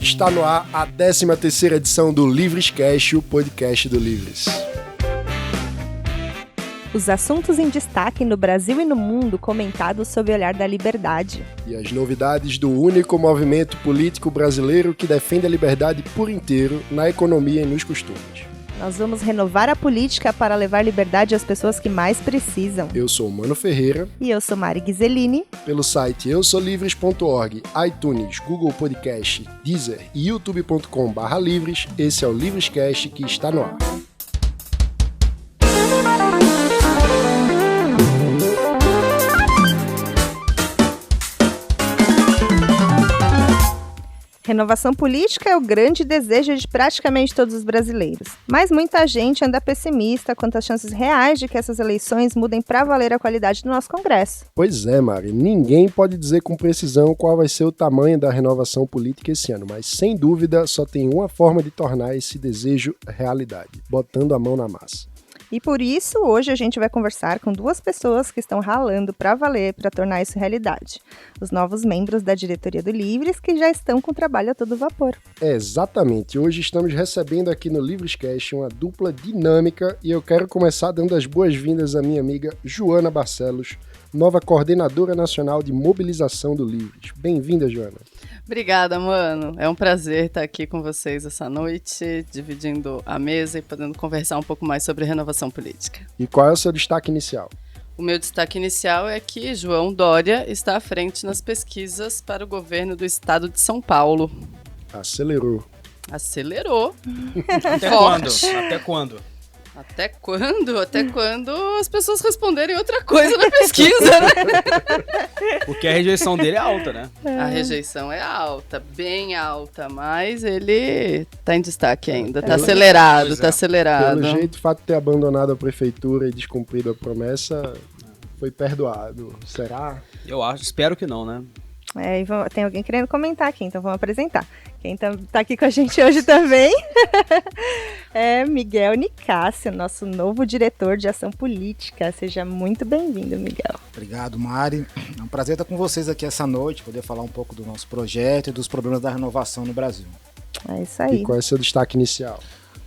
Está no ar a 13ª edição do Livrescast, o podcast do Livres. Os assuntos em destaque no Brasil e no mundo comentados sob o olhar da liberdade. E as novidades do único movimento político brasileiro que defende a liberdade por inteiro na economia e nos costumes. Nós vamos renovar a política para levar liberdade às pessoas que mais precisam. Eu sou o Mano Ferreira. E eu sou Mari Ghiseline. Pelo site eusolivres.org, iTunes, Google Podcast, Deezer e youtube.com/livres, esse é o Livrescast que está no ar. Renovação política é o grande desejo de praticamente todos os brasileiros. Mas muita gente anda pessimista quanto às chances reais de que essas eleições mudem para valer a qualidade do nosso Congresso. Pois é, Mari. Ninguém pode dizer com precisão qual vai ser o tamanho da renovação política esse ano, mas sem dúvida só tem uma forma de tornar esse desejo realidade: botando a mão na massa. E por isso, hoje a gente vai conversar com duas pessoas que estão ralando para valer para tornar isso realidade. Os novos membros da diretoria do Livres, que já estão com o trabalho a todo vapor. Exatamente. Hoje estamos recebendo aqui no Livrescast uma dupla dinâmica e eu quero começar dando as boas-vindas à minha amiga Joana Barcelos, nova coordenadora nacional de mobilização do Livres. Bem-vinda, Joana. Obrigada, mano. É um prazer estar aqui com vocês essa noite, dividindo a mesa e podendo conversar um pouco mais sobre renovação política. E qual é o seu destaque inicial? O meu destaque inicial é que João Dória está à frente nas pesquisas para o governo do estado de São Paulo. Acelerou. Acelerou. Até quando? Até quando? Até quando? Até quando as pessoas responderem outra coisa na pesquisa, né? Porque a rejeição dele é alta, né? A rejeição é alta, bem alta, mas ele tá em destaque ainda, tá acelerado, tá acelerado. Pelo jeito, o fato de ter abandonado a prefeitura e descumprido a promessa foi perdoado. Será? Eu acho, espero que não, né? E tem alguém querendo comentar aqui, então vamos apresentar. Quem tá aqui com a gente hoje também é Miguel Nicásio, nosso novo diretor de ação política. Seja muito bem-vindo, Miguel. Obrigado, Mari. É um prazer estar com vocês aqui essa noite, poder falar um pouco do nosso projeto e dos problemas da renovação no Brasil. É isso aí. E qual é o seu destaque inicial?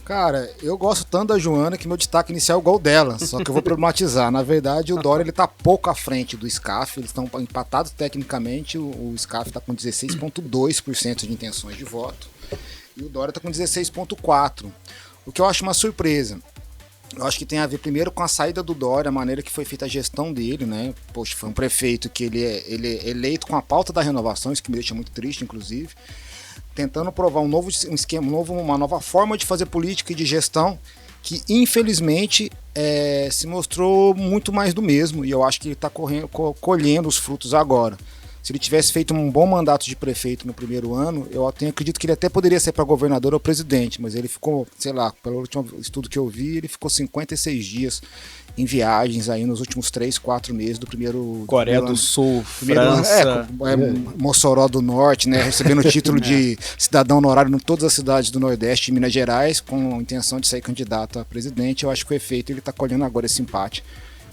Cara, eu gosto tanto da Joana que meu destaque inicial é igual o dela, só que eu vou problematizar. Na verdade, o Dória ele tá pouco à frente do SCAF, eles estão empatados tecnicamente, o SCAF está com 16,2% de intenções de voto e o Dória está com 16,4%, o que eu acho uma surpresa. Eu acho que tem a ver primeiro com a saída do Dória, a maneira que foi feita a gestão dele, né? Poxa, foi um prefeito que ele é eleito com a pauta da renovação, isso que me deixa muito triste, inclusive, tentando provar um esquema, uma nova forma de fazer política e de gestão que, infelizmente, se mostrou muito mais do mesmo e eu acho que ele está colhendo os frutos agora. Se ele tivesse feito um bom mandato de prefeito no primeiro ano, eu acredito que ele até poderia ser para governador ou presidente, mas ele ficou, sei lá, pelo último estudo que eu vi, ele ficou 56 dias em viagens aí nos últimos 3-4 meses do primeiro... Coreia do Sul, França... Mossoró do Norte, né, recebendo o título de cidadão honorário em todas as cidades do Nordeste e Minas Gerais, com a intenção de ser candidato a presidente. Eu acho que o efeito ele está colhendo agora esse empate,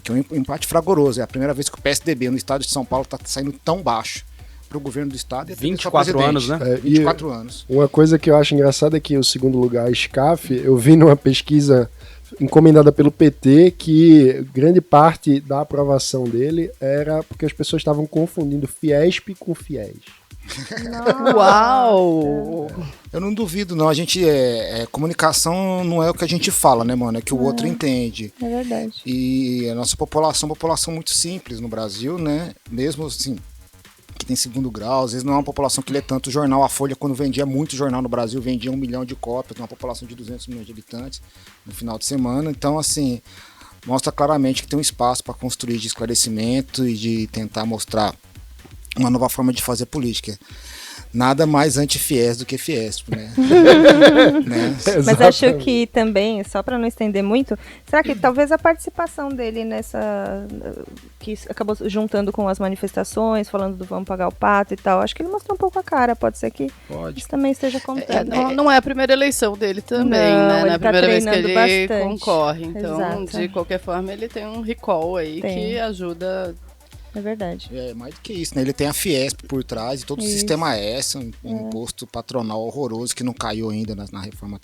que é um empate fragoroso. É a primeira vez que o PSDB no estado de São Paulo está saindo tão baixo para o governo do estado. 24 anos, né? 24 anos. Uma coisa que eu acho engraçada é que o segundo lugar, SCAF, eu vi numa pesquisa encomendada pelo PT que grande parte da aprovação dele era porque as pessoas estavam confundindo Fiesp com Fies. Uau! Eu não duvido, não. A gente comunicação não é o que a gente fala, né, mano? É que o outro entende. É verdade. E a nossa população é uma população muito simples no Brasil, né? Mesmo assim, que tem segundo grau, às vezes não é uma população que lê tanto jornal. A Folha, quando vendia muito jornal no Brasil, vendia 1 milhão de cópias, uma população de 200 milhões de habitantes no final de semana. Então, assim, mostra claramente que tem um espaço para construir de esclarecimento e de tentar mostrar uma nova forma de fazer política. Nada mais anti-Fies do que Fiesp, né? Mas acho que também, só para não estender muito, será que talvez a participação dele nessa, que acabou juntando com as manifestações, falando do vamos pagar o pato e tal, acho que ele mostrou um pouco a cara, pode ser que isso também esteja contando. Não é a primeira eleição dele também, né? Não é a primeira vez que ele bastante concorre, então, de qualquer forma, ele tem um recall aí que ajuda É verdade. É mais do que isso, né? Ele tem a Fiesp por trás e todo o sistema S, um imposto patronal horroroso que não caiu ainda na reforma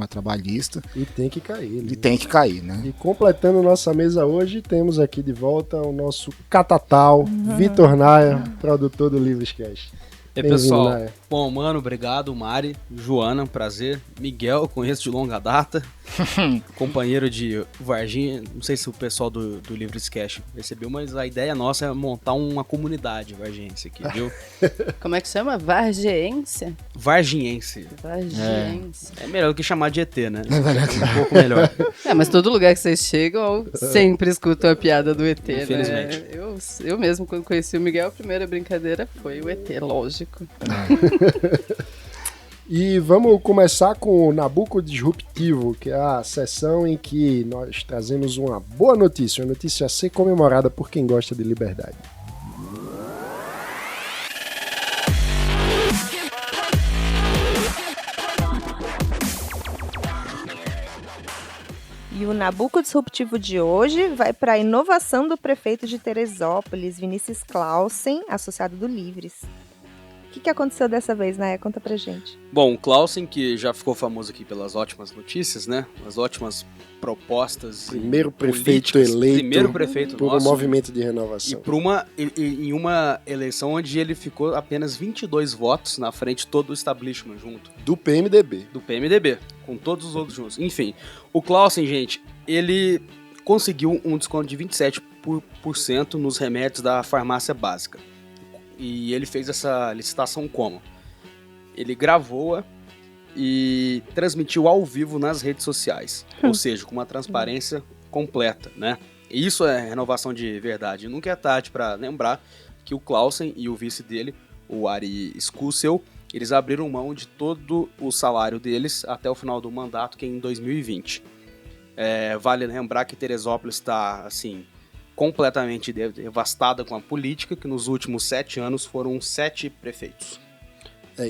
trabalhista. E tem que cair. Né? E tem que cair, né? E completando nossa mesa hoje, temos aqui de volta o nosso catatal, Vitor Naia, produtor do Livrescast. E pessoal, bom, mano, obrigado, Mari, Joana, prazer, Miguel, conheço de longa data, companheiro de Varginha, não sei se o pessoal do Livrescast percebeu, mas a ideia nossa é montar uma comunidade vargiense aqui, viu? Como é que chama? Vargiense? Vargiense. Vargiense. É melhor do que chamar de ET, né? Um pouco melhor. Mas todo lugar que vocês chegam, sempre escutam a piada do ET, Infelizmente. né? Eu mesmo, quando conheci o Miguel, a primeira brincadeira foi o ET, lógico. E vamos começar com o Nabucco Disruptivo, que é a sessão em que nós trazemos uma boa notícia, uma notícia a ser comemorada por quem gosta de liberdade. E o Nabucco Disruptivo de hoje vai para a inovação do prefeito de Teresópolis, Vinícius Clausen, associado do Livres. O que aconteceu dessa vez, Naia? Conta pra gente. Bom, o Clausen, que já ficou famoso aqui pelas ótimas notícias, né? As ótimas propostas. Primeiro prefeito eleito. Primeiro prefeito por nosso, um movimento de renovação. Em uma eleição onde ele ficou apenas 22 votos na frente de todo o establishment junto. Do PMDB. Do PMDB, com todos os outros juntos. Enfim, o Clausen, gente, ele conseguiu um desconto de 27% nos remédios da farmácia básica. E ele fez essa licitação como? Ele gravou-a e transmitiu ao vivo nas redes sociais. Ou seja, com uma transparência completa, né? E isso é renovação de verdade. Nunca é tarde para lembrar que o Clausen e o vice dele, o Ari Skussel, eles abriram mão de todo o salário deles até o final do mandato, que é em 2020. Vale lembrar que Teresópolis está, assim, completamente devastada com a política, que nos últimos 7 anos foram 7 prefeitos.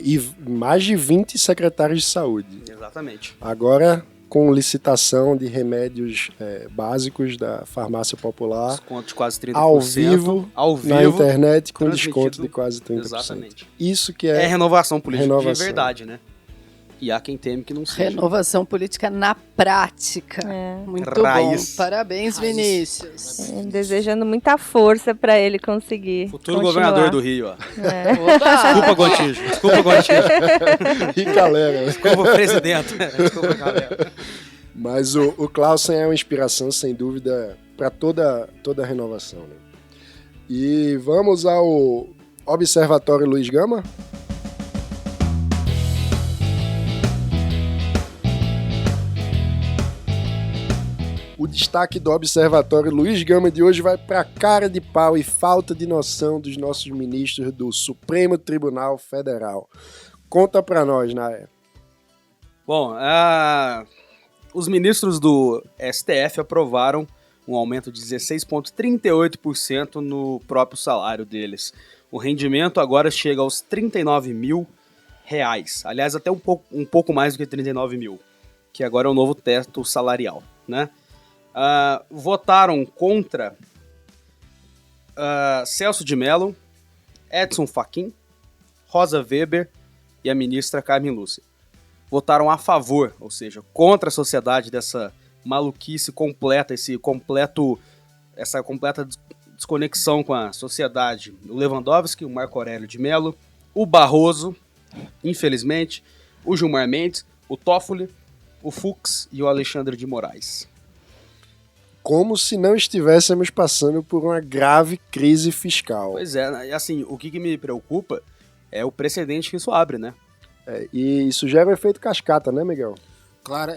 E mais de 20 secretários de saúde. Exatamente. Agora, com licitação de remédios básicos da farmácia popular. Desconto de quase 30%. Ao vivo, na internet, com desconto de quase 30%. Exatamente. Isso que é renovação política de verdade, né? E há quem teme que não seja. Renovação política na prática. Muito Raiz. bom. Parabéns, Vinícius. Desejando muita força para ele conseguir. Futuro governador do Rio, ó. Desculpa, Gontijo. Desculpa, Gontijo. E galera. Desculpa, presidente. Desculpa, galera. Mas o Clausen é uma inspiração, sem dúvida, para toda a renovação. Né? E vamos ao Observatório Luiz Gama? O destaque do Observatório Luiz Gama de hoje vai para a cara de pau e falta de noção dos nossos ministros do Supremo Tribunal Federal. Conta para nós, Naia. Bom, os ministros do STF aprovaram um aumento de 16,38% no próprio salário deles. O rendimento agora chega aos R$39 mil. Aliás, até um pouco mais do que 39 mil, que agora é o novo teto salarial, né? Votaram contra Celso de Mello, Edson Fachin, Rosa Weber e a ministra Carmen Lúcia. Votaram a favor, ou seja, contra a sociedade dessa maluquice completa, essa completa desconexão com a sociedade. O Lewandowski, o Marco Aurélio de Mello, o Barroso, infelizmente, o Gilmar Mendes, o Toffoli, o Fux e o Alexandre de Moraes. Como se não estivéssemos passando por uma grave crise fiscal. Pois é, assim, o que me preocupa é o precedente que isso abre, né? E isso gera um efeito cascata, né, Miguel? Claro,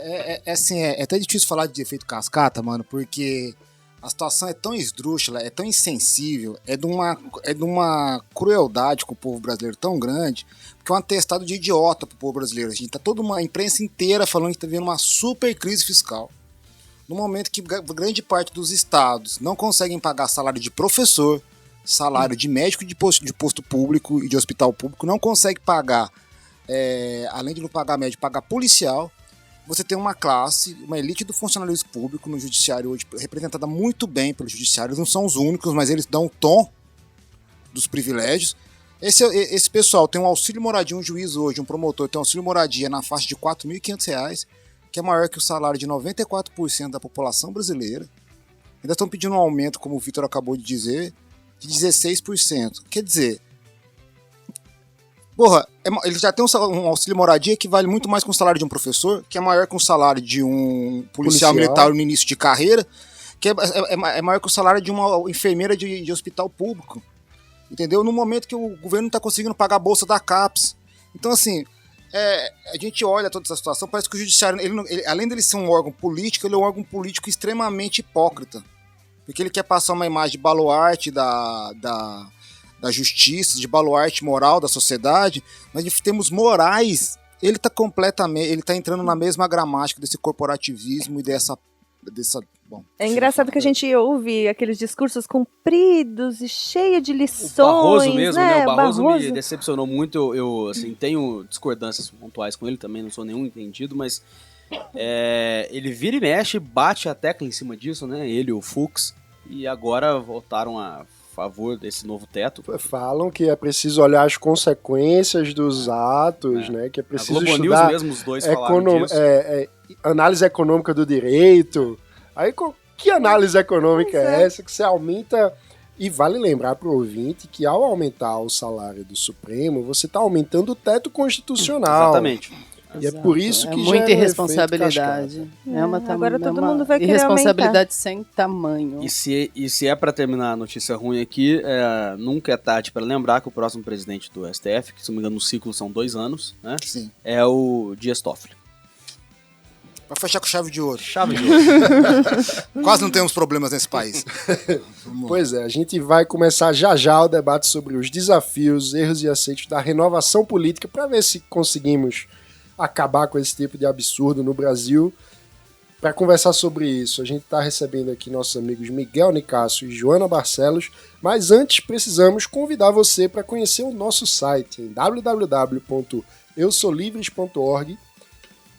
assim, é até difícil falar de efeito cascata, mano, porque a situação é tão esdrúxula, é tão insensível, é de uma crueldade com o povo brasileiro tão grande, que é um atestado de idiota pro povo brasileiro. A gente tá toda uma imprensa inteira falando que tá vendo uma super crise fiscal. No momento que grande parte dos estados não conseguem pagar salário de professor, salário de médico de posto público e de hospital público, não consegue pagar, além de não pagar médico, pagar policial, você tem uma classe, uma elite do funcionalismo público no judiciário hoje, representada muito bem pelo judiciário. Eles não são os únicos, mas eles dão o tom dos privilégios. Esse pessoal tem um auxílio moradia, um juiz hoje, um promotor tem um auxílio moradia na faixa de R$ 4.500, que é maior que o salário de 94% da população brasileira. Ainda estão pedindo um aumento, como o Vitor acabou de dizer, de 16%. Quer dizer, ele já tem um auxílio moradia que vale muito mais que o salário de um professor, que é maior que o salário de um policial militar no início de carreira, que é maior que o salário de uma enfermeira de hospital público. Entendeu? No momento que o governo não está conseguindo pagar a bolsa da CAPES. Então, assim, a gente olha toda essa situação, parece que o judiciário, além dele ser um órgão político, ele é um órgão político extremamente hipócrita. Porque ele quer passar uma imagem de baluarte da justiça, de baluarte moral da sociedade, mas em termos morais, ele está entrando na mesma gramática desse corporativismo e dessa bom, é engraçado que a gente ouve aqueles discursos compridos e cheio de lições. O Barroso mesmo, né? O Barroso me decepcionou muito. Eu assim, tenho discordâncias pontuais com ele também, não sou nenhum entendido, mas ele vira e mexe, bate a tecla em cima disso, né? Ele e o Fux, e agora votaram a favor desse novo teto. Falam que é preciso olhar as consequências dos atos, né? Que é preciso estudar mesmo, os dois falaram disso. Análise econômica do direito. Aí, que análise econômica é essa que você aumenta? E vale lembrar para o ouvinte que ao aumentar o salário do Supremo, você está aumentando o teto constitucional. Exatamente. E é por isso que muita irresponsabilidade. Agora todo mundo vai querer irresponsabilidade sem tamanho. E se é para terminar a notícia ruim aqui, nunca é tarde para lembrar que o próximo presidente do STF, que se não me engano no ciclo são 2 anos, né? Sim. É o Dias Toffoli. Pra fechar com chave de ouro. Chave de ouro. Quase não temos problemas nesse país. Pois é, a gente vai começar já o debate sobre os desafios, erros e aceitos da renovação política para ver se conseguimos acabar com esse tipo de absurdo no Brasil. Para conversar sobre isso, a gente está recebendo aqui nossos amigos Miguel Nicásio e Joana Barcelos, mas antes precisamos convidar você para conhecer o nosso site em www.eusolivres.org,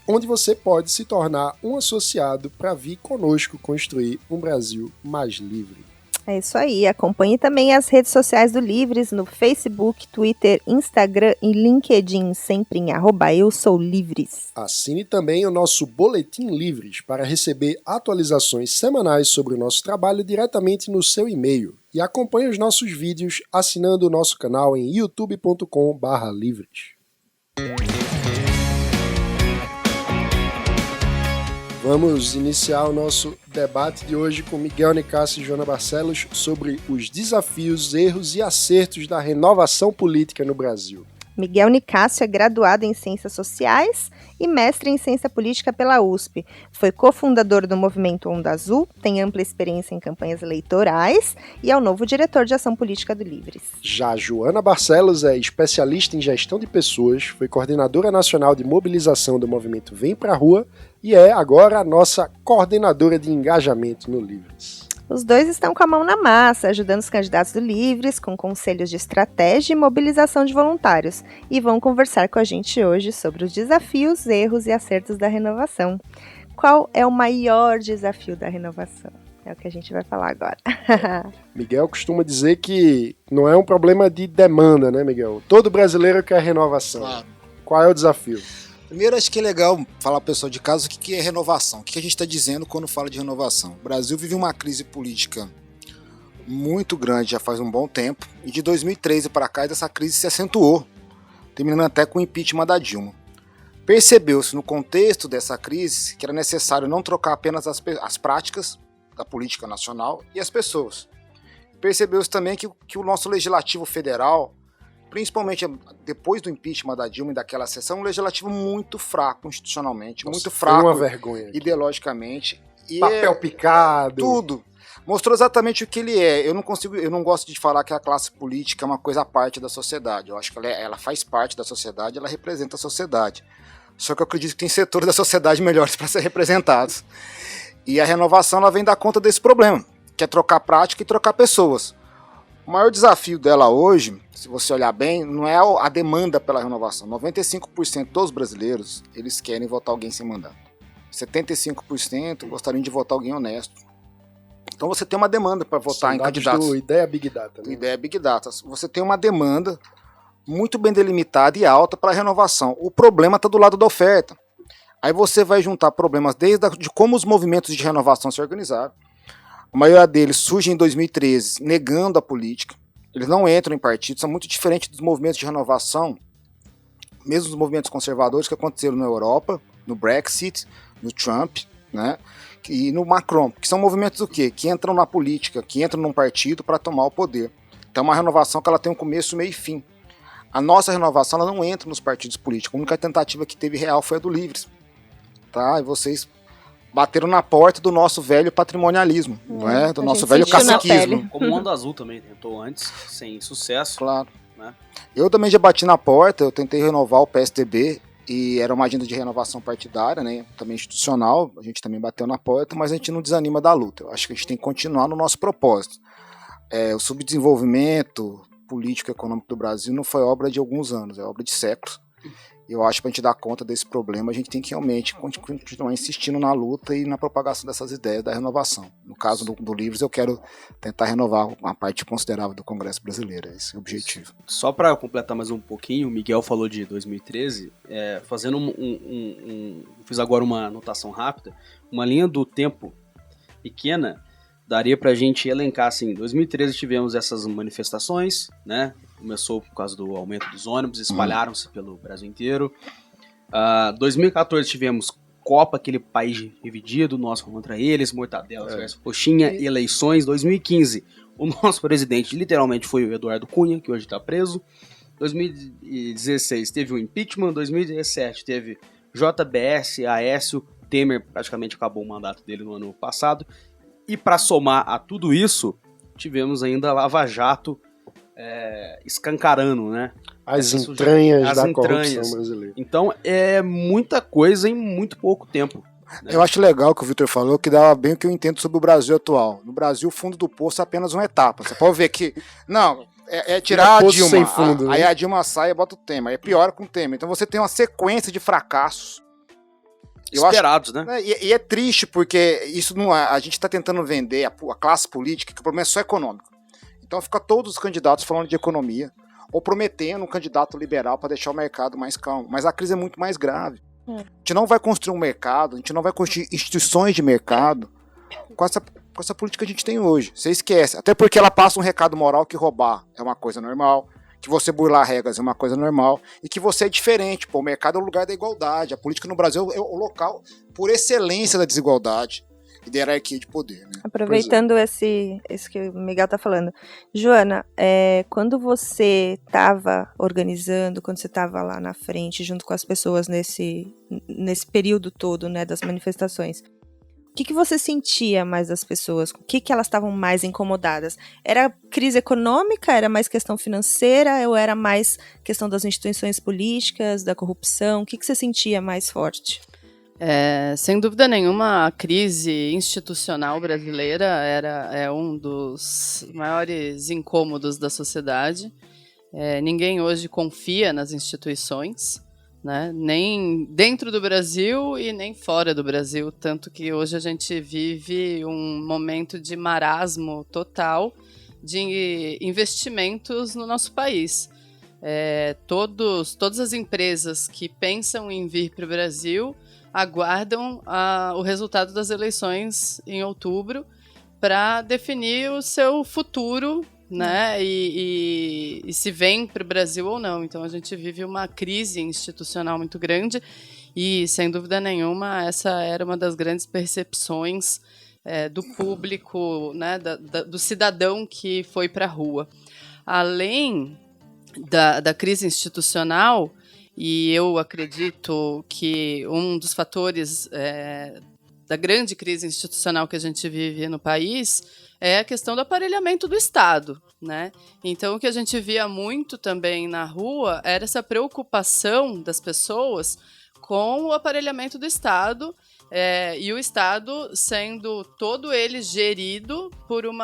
onde você pode se tornar um associado para vir conosco construir um Brasil mais livre. É isso aí, acompanhe também as redes sociais do Livres no Facebook, Twitter, Instagram e LinkedIn, sempre em @eusoulivres. Assine também o nosso Boletim Livres para receber atualizações semanais sobre o nosso trabalho diretamente no seu e-mail. E acompanhe os nossos vídeos assinando o nosso canal em youtube.com/livres. Vamos iniciar o nosso debate de hoje com Miguel Nicásio e Joana Barcelos sobre os desafios, erros e acertos da renovação política no Brasil. Miguel Nicásio é graduado em Ciências Sociais e mestre em Ciência Política pela USP. Foi cofundador do movimento Onda Azul, tem ampla experiência em campanhas eleitorais e é o novo diretor de Ação Política do Livres. Já Joana Barcelos é especialista em gestão de pessoas, foi coordenadora nacional de mobilização do movimento Vem Pra Rua e é agora a nossa coordenadora de engajamento no Livres. Os dois estão com a mão na massa, ajudando os candidatos do Livres com conselhos de estratégia e mobilização de voluntários, e vão conversar com a gente hoje sobre os desafios, erros e acertos da renovação. Qual é o maior desafio da renovação? É o que a gente vai falar agora. Miguel costuma dizer que não é um problema de demanda, né, Miguel? Todo brasileiro quer renovação. Claro. Qual é o desafio? Primeiro, acho que é legal falar para o pessoal de casa o que é renovação. O que a gente está dizendo quando fala de renovação. O Brasil vive uma crise política muito grande já faz um bom tempo. E de 2013 para cá, essa crise se acentuou, terminando até com o impeachment da Dilma. Percebeu-se no contexto dessa crise que era necessário não trocar apenas as práticas da política nacional e as pessoas. Percebeu-se também que o nosso legislativo federal, principalmente depois do impeachment da Dilma e daquela sessão, um legislativo muito fraco constitucionalmente, muito fraco uma vergonha ideologicamente. E papel picado. Tudo. Mostrou exatamente o que ele é. Eu não gosto de falar que a classe política é uma coisa à parte da sociedade. Eu acho que ela faz parte da sociedade, ela representa a sociedade. Só que eu acredito que tem setores da sociedade melhores para ser representados. E a renovação ela vem dar conta desse problema, que é trocar prática e trocar pessoas. O maior desafio dela hoje, se você olhar bem, não é a demanda pela renovação. 95% dos brasileiros, eles querem votar alguém sem mandato. 75% gostariam de votar alguém honesto. Então você tem uma demanda para votar em candidatos. Do Ideia Big Data. Do Ideia Big Data. Você tem uma demanda muito bem delimitada e alta para a renovação. O problema está do lado da oferta. Aí você vai juntar problemas de como os movimentos de renovação se organizaram. A maioria deles surge em 2013 negando a política. Eles não entram em partidos, são muito diferentes dos movimentos de renovação, mesmo os movimentos conservadores que aconteceram na Europa, no Brexit, no Trump, né? E no Macron, que são movimentos do quê? Que entram na política, que entram num partido para tomar o poder. Então é uma renovação que ela tem um começo, meio e fim. A nossa renovação ela não entra nos partidos políticos. A única tentativa que teve real foi a do Livres. Tá? E vocês bateram na porta do nosso velho patrimonialismo, não é? Do nosso velho caciquismo. Como o Onda Azul também tentou antes, sem sucesso. Claro. Né? Eu também já bati na porta, eu tentei renovar o PSDB, e era uma agenda de renovação partidária, né? Também institucional, a gente também bateu na porta, mas a gente não desanima da luta. Eu acho que a gente tem que continuar no nosso propósito. O subdesenvolvimento político e econômico do Brasil não foi obra de alguns anos, é obra de séculos. Eu acho que para a gente dar conta desse problema, a gente tem que realmente continuar insistindo na luta e na propagação dessas ideias da renovação. No caso do Livres, eu quero tentar renovar uma parte considerável do Congresso brasileiro, esse é o objetivo. Só para completar mais um pouquinho, o Miguel falou de 2013, fazendo fiz agora uma anotação rápida, uma linha do tempo pequena, daria para a gente elencar assim, em 2013 tivemos essas manifestações, né? Começou por causa do aumento dos ônibus, espalharam-se pelo Brasil inteiro. 2014 tivemos Copa, aquele país dividido, nós contra eles, mortadelas versus coxinha, eleições. 2015, o nosso presidente literalmente foi o Eduardo Cunha, que hoje está preso. 2016 teve o impeachment, 2017 teve JBS, Aécio, Temer praticamente acabou o mandato dele no ano passado. E para somar a tudo isso, tivemos ainda a Lava Jato escancarando, né? As entranhas da corrupção brasileira. Então é muita coisa em muito pouco tempo. Né? Eu acho legal o que o Vitor falou, que dá bem o que eu entendo sobre o Brasil atual. No Brasil, o fundo do poço é apenas uma etapa. Você pode ver que... Não, tirar a Dilma, sem fundo, aí a Dilma sai e bota o Temer. Aí piora com o Temer. Então você tem uma sequência de fracassos. Esperados, né? E é triste, porque isso não a gente está tentando vender a classe política, que o problema é só econômico. Então fica todos os candidatos falando de economia, ou prometendo um candidato liberal para deixar o mercado mais calmo. Mas a crise é muito mais grave. A gente não vai construir um mercado, a gente não vai construir instituições de mercado com essa política que a gente tem hoje. Você esquece. Até porque ela passa um recado moral que roubar é uma coisa normal, que você burlar regras é uma coisa normal, e que você é diferente. Pô, o mercado é o lugar da igualdade. A política no Brasil é o local por excelência da desigualdade e da hierarquia de poder. Né? Aproveitando esse que o Miguel está falando. Joana, quando você estava organizando, quando você estava lá na frente, junto com as pessoas nesse período todo, né, das manifestações, o que você sentia mais das pessoas? O que elas estavam mais incomodadas? Era crise econômica? Era mais questão financeira? Ou era mais questão das instituições políticas, da corrupção? O que você sentia mais forte? Sem dúvida nenhuma, a crise institucional brasileira é um dos maiores incômodos da sociedade. Ninguém hoje confia nas instituições, né? Nem dentro do Brasil e nem fora do Brasil, tanto que hoje a gente vive um momento de marasmo total de investimentos no nosso país. Todas as empresas que pensam em vir para o Brasil aguardam o resultado das eleições em outubro para definir o seu futuro, né? E se vem para o Brasil ou não. Então a gente vive uma crise institucional muito grande e, sem dúvida nenhuma, essa era uma das grandes percepções do público, né? Do cidadão que foi para a rua. Além da crise institucional, e eu acredito que um dos fatores da grande crise institucional que a gente vive no país é a questão do aparelhamento do Estado, né? Então, o que a gente via muito também na rua era essa preocupação das pessoas com o aparelhamento do Estado, e o Estado sendo todo ele gerido por um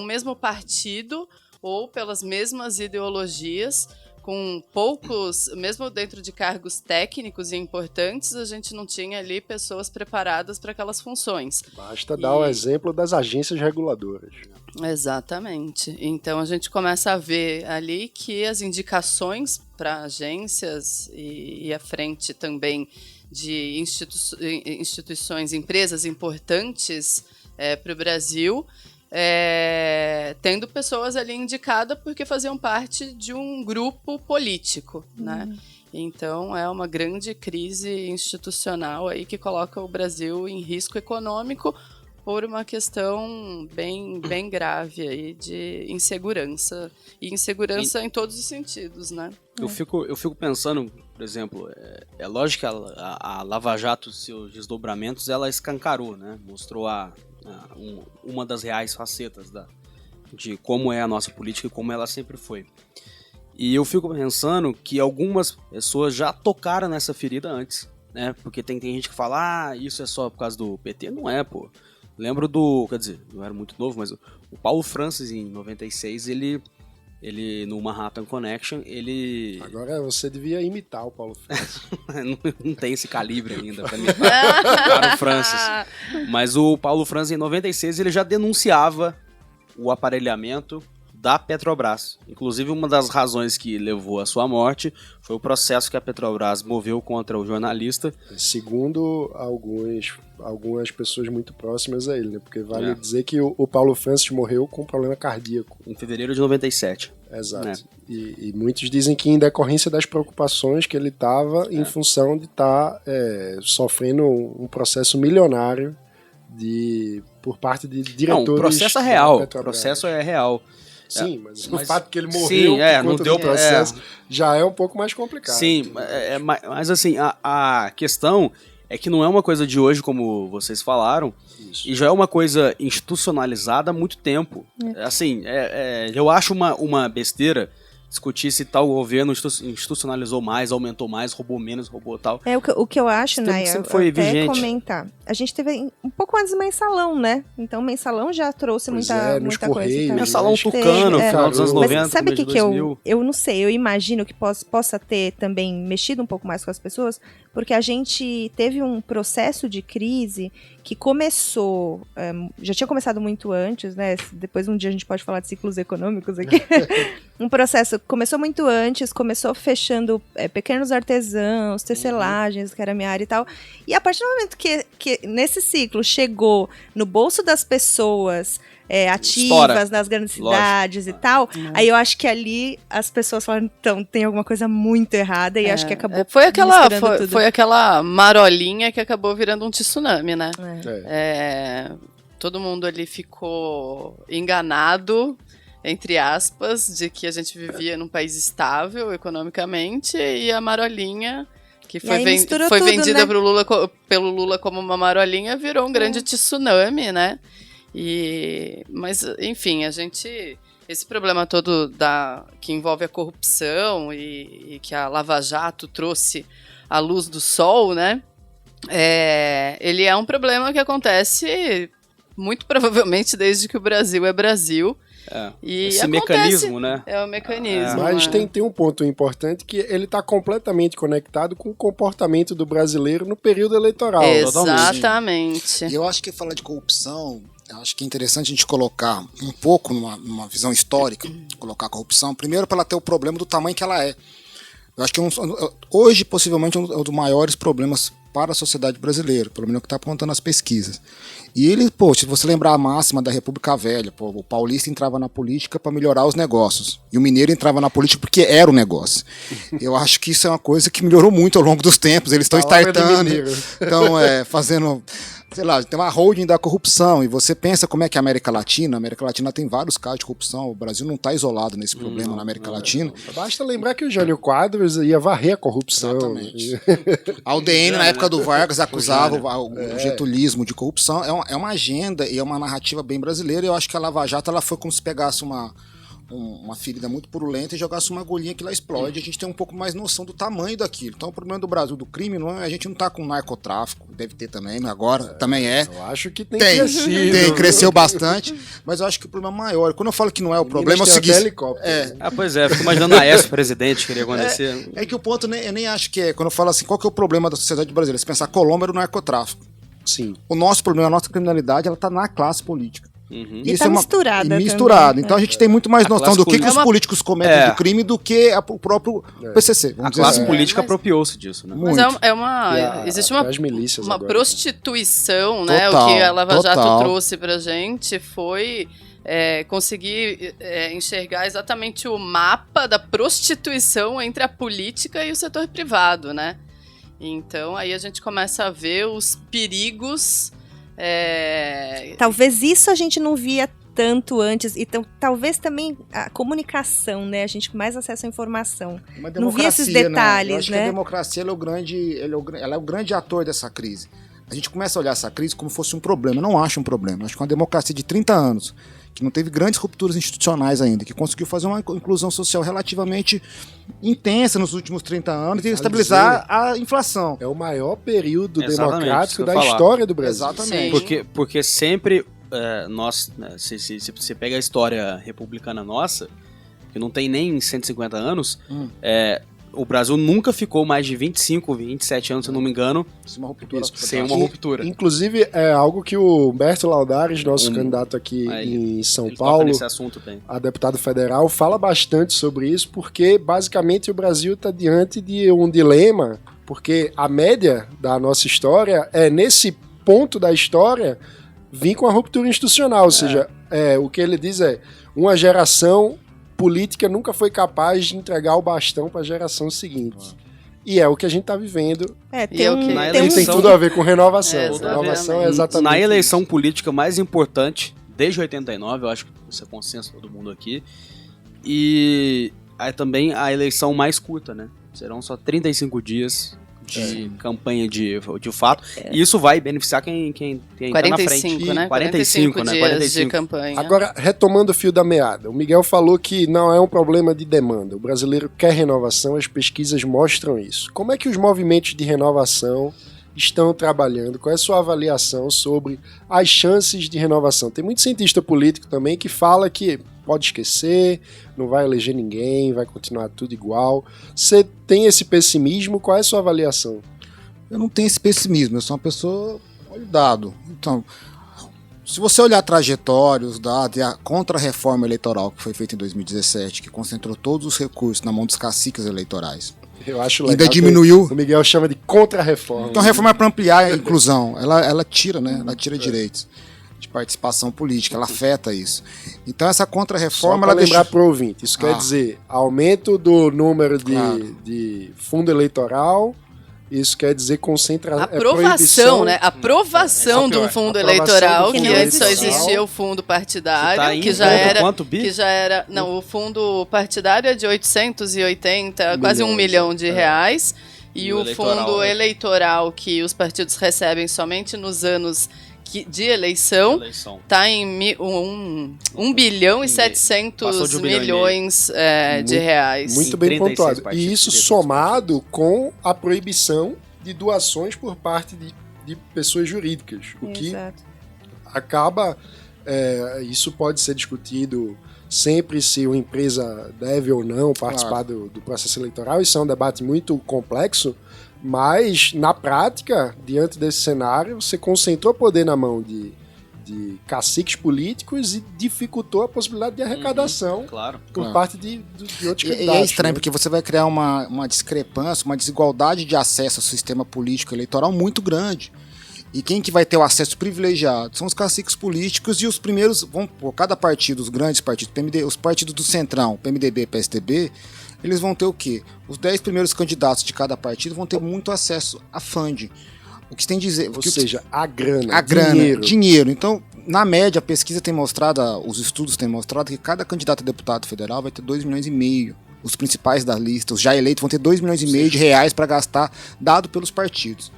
mesmo partido ou pelas mesmas ideologias, com poucos, mesmo dentro de cargos técnicos e importantes, a gente não tinha ali pessoas preparadas para aquelas funções. Basta dar o exemplo das agências reguladoras. Exatamente. Então a gente começa a ver ali que as indicações para agências e à frente também de instituições, empresas importantes para o Brasil, tendo pessoas ali indicadas porque faziam parte de um grupo político, né? Então é uma grande crise institucional aí que coloca o Brasil em risco econômico por uma questão bem grave aí de insegurança, e insegurança em todos os sentidos, né? Eu fico pensando, por exemplo, é lógico que a Lava Jato, seus desdobramentos, ela escancarou, né? Mostrou uma das reais facetas de como é a nossa política e como ela sempre foi. E eu fico pensando que algumas pessoas já tocaram nessa ferida antes, né? Porque tem gente que fala, isso é só por causa do PT. Não é, pô. Lembro quer dizer, não era muito novo, mas o Paulo Francis, em 96, ele no Manhattan Connection, ele... Agora você devia imitar o Paulo Francis. não tem esse calibre ainda pra imitar o Francis. Mas o Paulo Francis, em 96, ele já denunciava o aparelhamento da Petrobras. Inclusive, uma das razões que levou à sua morte foi o processo que a Petrobras moveu contra o jornalista. Segundo algumas pessoas muito próximas a ele, né? Porque vale dizer que o Paulo Francis morreu com um problema cardíaco. Em fevereiro de 97. Exato. Né? E muitos dizem que em decorrência das preocupações que ele estava em função de estar sofrendo um processo milionário por parte de diretores. Não, o processo é real. O processo é real. Sim, mas o fato que ele morreu sim, não deu processo já é um pouco mais complicado. Sim, mas assim, a questão é que não é uma coisa de hoje, como vocês falaram, e já é uma coisa institucionalizada há muito tempo. Assim, eu acho uma besteira discutir se tal governo institucionalizou mais, aumentou mais, roubou menos, roubou tal. O que eu acho, Naya, sempre foi vigente. Comentar. A gente teve um pouco antes do Mensalão, né? Então o Mensalão já trouxe muita coisa. Mensalão tucano, final dos anos 90, sabe o que 2000. Eu não sei, eu imagino que possa ter também mexido um pouco mais com as pessoas, porque a gente teve um processo de crise que começou, já tinha começado muito antes, né? Depois um dia a gente pode falar de ciclos econômicos aqui. Um processo começou muito antes, começou fechando pequenos artesãos, tecelagens, que era a minha área e tal. E a partir do momento que nesse ciclo chegou no bolso das pessoas ativas nas grandes cidades e tal, aí eu acho que ali as pessoas falaram, então, tem alguma coisa muito errada e acho que acabou foi aquela marolinha que acabou virando um tsunami, né? Todo mundo ali ficou enganado, entre aspas, de que a gente vivia num país estável economicamente, e a marolinha que foi vendida, né, pelo Lula como uma marolinha, virou um grande tsunami, né? Mas, enfim, esse problema todo que envolve a corrupção e que a Lava Jato trouxe à luz do sol, né? Ele é um problema que acontece muito provavelmente desde que o Brasil é Brasil. Esse mecanismo, né? É o mecanismo. Mas tem um ponto importante, que ele está completamente conectado com o comportamento do brasileiro no período eleitoral. Exatamente. E eu acho que falar de corrupção, eu acho que é interessante a gente colocar um pouco numa visão histórica, colocar a corrupção, primeiro para ela ter o problema do tamanho que ela é. Eu acho que hoje, possivelmente, é um dos maiores problemas para a sociedade brasileira, pelo menos o que está apontando as pesquisas. E ele, se você lembrar a máxima da República Velha, o paulista entrava na política para melhorar os negócios, e o mineiro entrava na política porque era o negócio. Eu acho que isso é uma coisa que melhorou muito ao longo dos tempos, eles estão startando, estão fazendo, sei lá, tem uma holding da corrupção, e você pensa como é que a América Latina tem vários casos de corrupção, o Brasil não está isolado nesse problema na América Latina. Basta lembrar que o Jânio Quadros ia varrer a corrupção. Exatamente. A UDN, na época do Vargas, acusava o getulismo de corrupção. É uma agenda e é uma narrativa bem brasileira, e eu acho que a Lava Jato ela foi como se pegasse uma ferida muito purulenta e jogasse uma agulhinha que lá explode, a gente tem um pouco mais noção do tamanho daquilo. Então o problema do Brasil do crime, não é, a gente não tá com narcotráfico, deve ter também, mas agora também é. Eu acho que tem crescido. Cresceu bastante, mas eu acho que o problema maior, quando eu falo que não é o problema, é o seguinte... Pois é, fico imaginando a ESO presidente que iria acontecer. É que o ponto, eu nem acho que é, quando eu falo assim, qual que é o problema da sociedade brasileira? Se pensar, Colômbia era o narcotráfico. Sim. O nosso problema, a nossa criminalidade, ela tá na classe política. E isso tá misturada. Também. Então a gente tem muito mais noção do que os políticos cometem de crime do que o próprio PCC. A classe política apropriou-se disso, né? Mas existe uma prostituição, né? Total, o que a Lava Jato trouxe pra gente foi conseguir enxergar exatamente o mapa da prostituição entre a política e o setor privado, né? Então aí a gente começa a ver os perigos. Talvez isso a gente não via tanto antes, então talvez também a comunicação, né, a gente com mais acesso à informação, não via esses detalhes, né? Eu acho né? que a democracia ela é o grande ator dessa crise. A gente começa a olhar essa crise como se fosse um problema. Eu não acho um problema. Eu acho que uma democracia de 30 anos, que não teve grandes rupturas institucionais ainda, que conseguiu fazer uma inclusão social relativamente intensa nos últimos 30 anos e estabilizar a inflação. É o maior período democrático da história do Brasil. Exatamente. Porque sempre se você pega a história republicana nossa, que não tem nem 150 anos, o Brasil nunca ficou mais de 25, 27 anos, se eu não me engano, sem uma ruptura. Inclusive, é algo que o Humberto Laudares, nosso candidato aqui em São Paulo, nesse assunto, a deputado federal, fala bastante sobre isso, porque basicamente o Brasil está diante de um dilema, porque a média da nossa história é, nesse ponto da história, vir com a ruptura institucional, ou seja, o que ele diz é uma geração política nunca foi capaz de entregar o bastão para a geração seguinte. E é o que a gente está vivendo. Tem tudo a ver com renovação. Renovação é exatamente na eleição política mais importante, desde 89, eu acho que isso é consenso de todo mundo aqui, e também a eleição mais curta, né? Serão só 35 dias de campanha de fato. E isso vai beneficiar quem tá na frente. Né? 45 dias de campanha. Agora, retomando o fio da meada, o Miguel falou que não é um problema de demanda. O brasileiro quer renovação, as pesquisas mostram isso. Como é que os movimentos de renovação estão trabalhando? Qual é a sua avaliação sobre as chances de renovação? Tem muito cientista político também que fala que pode esquecer, não vai eleger ninguém, vai continuar tudo igual. Você tem esse pessimismo? Qual é a sua avaliação? Eu não tenho esse pessimismo, eu sou uma pessoa olho dado. Então, se você olhar trajetórios dados e a contra-reforma eleitoral que foi feita em 2017, que concentrou todos os recursos na mão dos caciques eleitorais, eu acho legal. Ainda diminuiu. O Miguel chama de contra-reforma. Então a reforma é para ampliar a inclusão. Ela tira, né? Ela tira direitos de participação política, ela afeta isso. Então essa contra-reforma... Só para lembrar para o ouvinte, isso quer dizer aumento do número de fundo eleitoral, isso quer dizer aprovação, né? Aprovação de um fundo eleitoral, que antes só existia o fundo partidário, que já era... Não, o fundo partidário é de 880, quase R$1 milhão de reais, e o fundo eleitoral que os partidos recebem somente nos anos de eleição está em 1 bilhão e 700 milhões de reais. Muito bem pontuado. E isso somado com a proibição de doações por parte de pessoas jurídicas. O que acaba... isso pode ser discutido sempre se uma empresa deve ou não participar do processo eleitoral. Isso é um debate muito complexo. Mas, na prática, diante desse cenário, você concentrou poder na mão de caciques políticos e dificultou a possibilidade de arrecadação por parte de outros candidatos. E é estranho, porque você vai criar uma discrepância, uma desigualdade de acesso ao sistema político eleitoral muito grande. E quem que vai ter o acesso privilegiado? São os caciques políticos e os primeiros, cada partido, os grandes partidos, os partidos do Centrão, PMDB, PSDB, eles vão ter o quê? Os 10 primeiros candidatos de cada partido vão ter muito acesso a funding. O que se tem a dizer... Ou seja, a grana, dinheiro. Então, na média, a pesquisa tem mostrado, os estudos têm mostrado que cada candidato a deputado federal vai ter 2,5 milhões os principais da lista, os já eleitos, vão ter 2,5 milhões de reais para gastar, dado pelos partidos.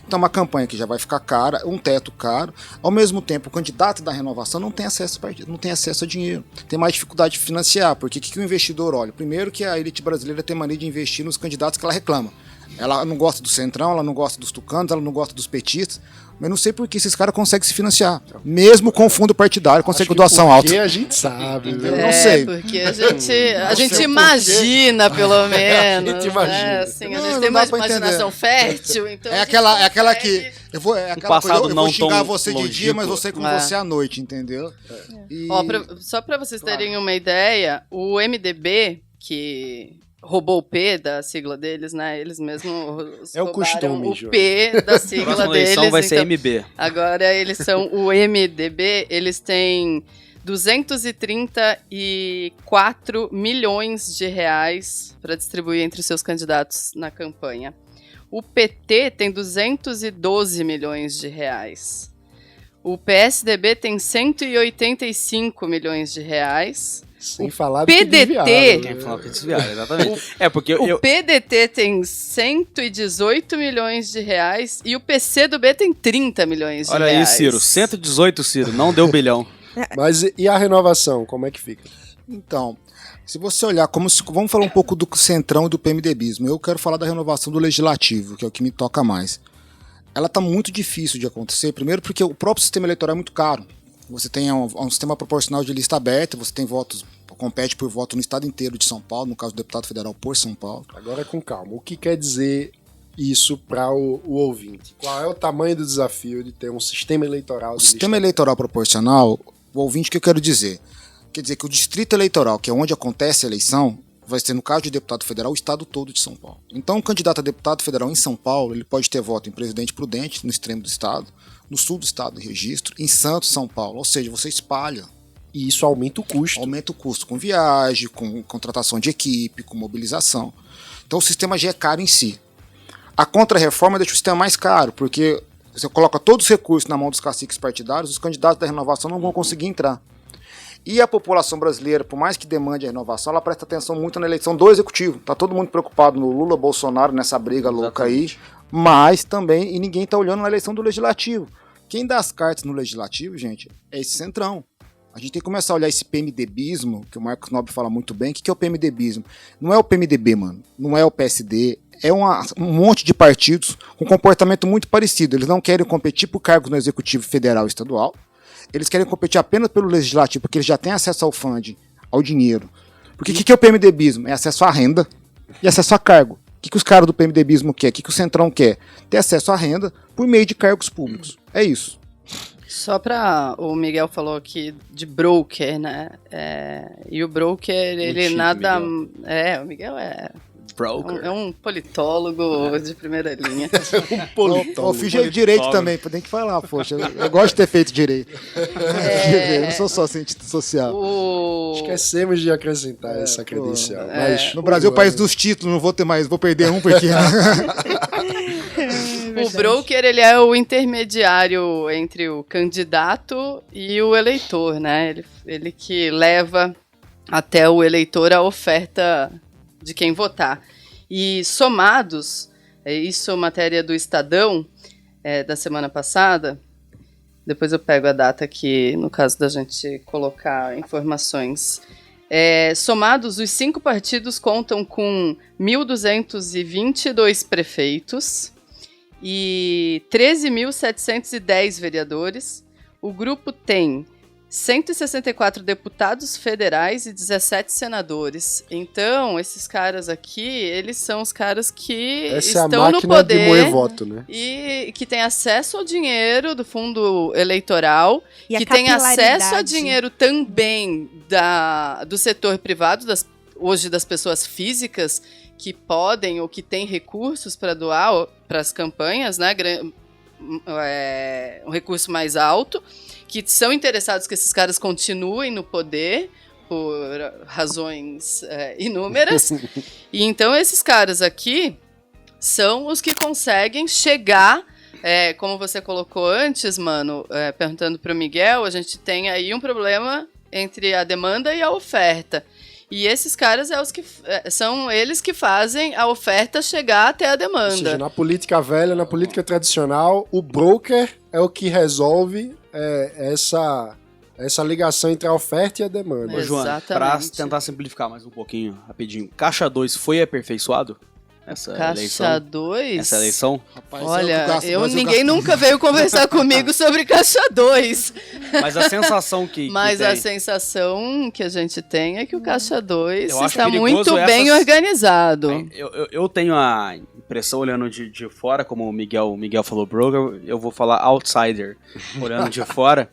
Então, uma campanha que já vai ficar cara, um teto caro. Ao mesmo tempo, o candidato da renovação não tem acesso a partido, não tem acesso a dinheiro. Tem mais dificuldade de financiar, porque o que o investidor olha? Primeiro que a elite brasileira tem mania de investir nos candidatos que ela reclama. Ela não gosta do Centrão, ela não gosta dos tucanos, ela não gosta dos petistas. Mas não sei por que esses caras conseguem se financiar. Mesmo com fundo partidário, conseguem doação alta. Porque a gente sabe, viu? Eu não sei. Porque a gente imagina, pelo menos. A gente imagina. Né? Assim, a gente Não tem dá uma pra imaginação fértil. Então É aquela que. Eu vou passado não xingar tão você de dia, mas vou sair com você à noite, entendeu? E... Ó, só para vocês terem uma ideia, o MDB, que roubou o P da sigla deles, né? Eles mesmos É o costume, o P da sigla Próxima deles. eleição vai ser então, MB. Agora eles são o MDB, eles têm 234 milhões de reais para distribuir entre seus candidatos na campanha. O PT tem 212 milhões de reais. O PSDB tem 185 milhões de reais. Sem falar do PDT, que desviaram, Quem né? falou que desviaram, exatamente. Porque O PDT tem 118 milhões de reais e o PCdoB tem 30 milhões de olha reais. aí, Ciro, 118, Ciro, não deu bilhão. Mas e a renovação, como é que fica? Então, se você olhar, vamos falar um pouco do Centrão e do PMDBismo. Eu quero falar da renovação do Legislativo, que é o que me toca mais. Ela está muito difícil de acontecer, primeiro porque o próprio sistema eleitoral é muito caro. Você tem um sistema proporcional de lista aberta, você tem votos, compete por voto no estado inteiro de São Paulo, no caso do deputado federal por São Paulo. Agora com calma, o que quer dizer isso para o ouvinte? Qual é o tamanho do desafio de ter um sistema eleitoral? O sistema eleitoral proporcional, o ouvinte, o que eu quero dizer? Quer dizer que o distrito eleitoral, que é onde acontece a eleição, vai ser, no caso de deputado federal, o estado todo de São Paulo. Então, o candidato a deputado federal em São Paulo, ele pode ter voto em Presidente Prudente, no extremo do estado, no sul do estado, registro, em Santos, São Paulo. Ou seja, você espalha. E isso aumenta o custo. Aumenta o custo com viagem, com contratação de equipe, com mobilização. Então, o sistema já é caro em si. A contra-reforma deixa o sistema mais caro, porque você coloca todos os recursos na mão dos caciques partidários, os candidatos da renovação não vão conseguir entrar. E a população brasileira, por mais que demande a renovação, ela presta atenção muito na eleição do executivo. Tá todo mundo preocupado no Lula, Bolsonaro, nessa briga louca aí, mas também, e ninguém tá olhando na eleição do legislativo. Quem dá as cartas no legislativo, gente, é esse Centrão. A gente tem que começar a olhar esse PMDBismo, que o Marcos Nobre fala muito bem. O que é o PMDBismo? Não é o PMDB, mano. Não é o PSD. É um monte de partidos com comportamento muito parecido. Eles não querem competir por cargos no Executivo Federal e Estadual. Eles querem competir apenas pelo Legislativo, porque eles já têm acesso ao funding, ao dinheiro. Porque o que é o PMDBismo? É acesso à renda e acesso a cargo. O que os caras do PMDBismo querem? O que o Centrão quer? Ter acesso à renda por meio de cargos públicos. É isso. Só para o Miguel falou aqui de broker, né? E o broker, ele chique, nada... Miguel. O Miguel Broker. é um politólogo de primeira linha. Eu fiz direito também, tem que falar, poxa. Eu gosto de ter feito direito. Eu não sou só cientista social. Esquecemos de acrescentar essa credencial. Mas, no Brasil, o país dos títulos, não vou ter mais, vou perder um porque... O broker, ele é o intermediário entre o candidato e o eleitor, né? Ele que leva até o eleitor a oferta de quem votar. E somados, isso é matéria do Estadão, da semana passada, depois eu pego a data aqui, no caso da gente colocar informações. Somados, os 5 partidos contam com 1.222 prefeitos e 13.710 vereadores. O grupo tem 164 deputados federais e 17 senadores. Então, esses caras aqui, eles são os caras que estão no poder de moer voto, né? E que tem acesso ao dinheiro do fundo eleitoral, E que tem acesso a dinheiro também do setor privado, hoje das pessoas físicas que podem ou que têm recursos para doar para as campanhas, né? Um recurso mais alto, que são interessados que esses caras continuem no poder por razões inúmeras. E então esses caras aqui são os que conseguem chegar, como você colocou antes, mano, perguntando para o Miguel, a gente tem aí um problema entre a demanda e a oferta. E esses caras são eles que fazem a oferta chegar até a demanda. Ou seja, na política velha, na política tradicional, o broker é o que resolve essa ligação entre a oferta e a demanda. Ô, Joana, para tentar simplificar mais um pouquinho, rapidinho, Caixa 2 foi aperfeiçoado? Caixa 2? Essa eleição? Rapaz, olha, ninguém nunca veio conversar comigo sobre Caixa 2. Mas a sensação que a sensação que a gente tem é que o Caixa 2 está muito bem organizado. Eu tenho a impressão, olhando de fora, como o Miguel falou broker, eu vou falar outsider, olhando de fora,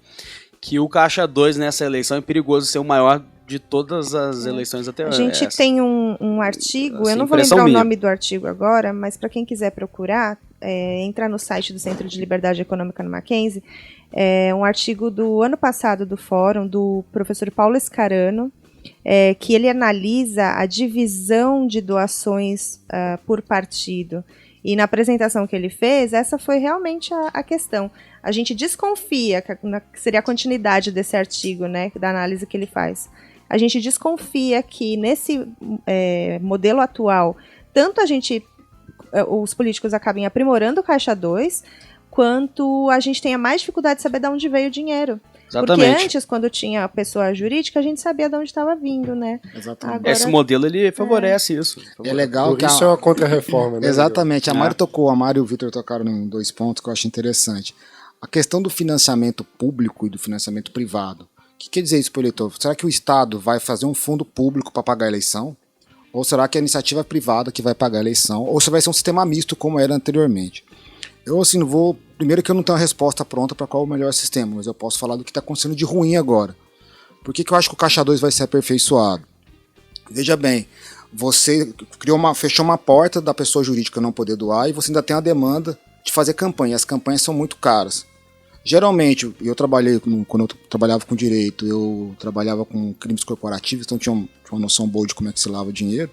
que o Caixa 2 nessa eleição é perigoso ser o maior de todas as eleições até agora. A gente tem um artigo, assim, eu não vou lembrar o nome do artigo agora, mas para quem quiser procurar, entrar no site do Centro de Liberdade Econômica no Mackenzie, é um artigo do ano passado do Fórum, do professor Paulo Scarano, que ele analisa a divisão de doações por partido. E na apresentação que ele fez, essa foi realmente a questão. A gente desconfia, que seria a continuidade desse artigo, né, da análise que ele faz. A gente desconfia que nesse modelo atual, tanto os políticos acabem aprimorando o Caixa 2, quanto a gente tenha mais dificuldade de saber de onde veio o dinheiro. Exatamente. Porque antes, quando tinha a pessoa jurídica, a gente sabia de onde estava vindo, né? Exatamente. Agora, esse modelo, ele favorece isso. É legal que isso é uma contra-reforma, né? Exatamente. A Mário e o Vitor tocaram em 2 pontos que eu acho interessante. A questão do financiamento público e do financiamento privado. O que quer dizer isso para o eleitor? Será que o Estado vai fazer um fundo público para pagar a eleição? Ou será que é a iniciativa privada que vai pagar a eleição? Ou se vai ser um sistema misto como era anteriormente? Eu, assim, não vou... Primeiro que eu não tenho a resposta pronta para qual é o melhor sistema, mas eu posso falar do que está acontecendo de ruim agora. Por que eu acho que o Caixa 2 vai ser aperfeiçoado? Veja bem, você fechou uma porta da pessoa jurídica não poder doar e você ainda tem a demanda de fazer campanha. As campanhas são muito caras. Geralmente, quando eu trabalhava com direito, eu trabalhava com crimes corporativos, então tinha uma noção boa de como é que se lava dinheiro.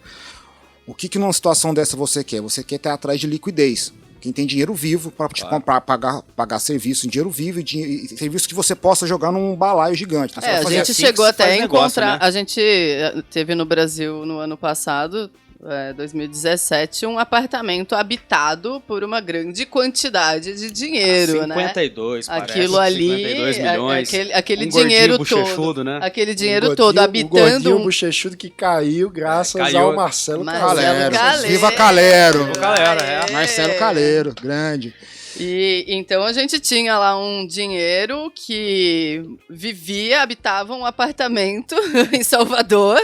O que numa situação dessa você quer? Você quer estar atrás de liquidez. Quem tem dinheiro vivo para te comprar, pagar serviço em dinheiro vivo e serviço que você possa jogar num balaio gigante. Então, a gente chegou até a encontrar, né? A gente teve no Brasil no ano passado, 2017, um apartamento habitado por uma grande quantidade de dinheiro, 52, né? Aquilo ali, 52 milhões. Aquele dinheiro todo, né? Aquele dinheiro todo habitando. O gordinho bochechudo que caiu graças ao Marcelo Calero. Viva Calero! Marcelo Calero, grande. E então a gente tinha lá um dinheiro que habitava um apartamento em Salvador,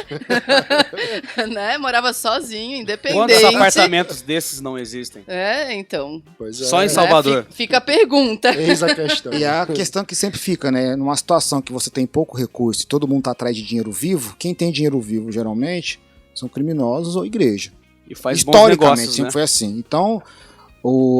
né? Morava sozinho, independente. Quantos apartamentos desses não existem? Então. Só em Salvador. Fica a pergunta. Eis a questão. E a questão que sempre fica, né? Numa situação que você tem pouco recurso e todo mundo tá atrás de dinheiro vivo, quem tem dinheiro vivo geralmente são criminosos ou igreja. E faz historicamente bons negócios, sempre né? foi assim. Então,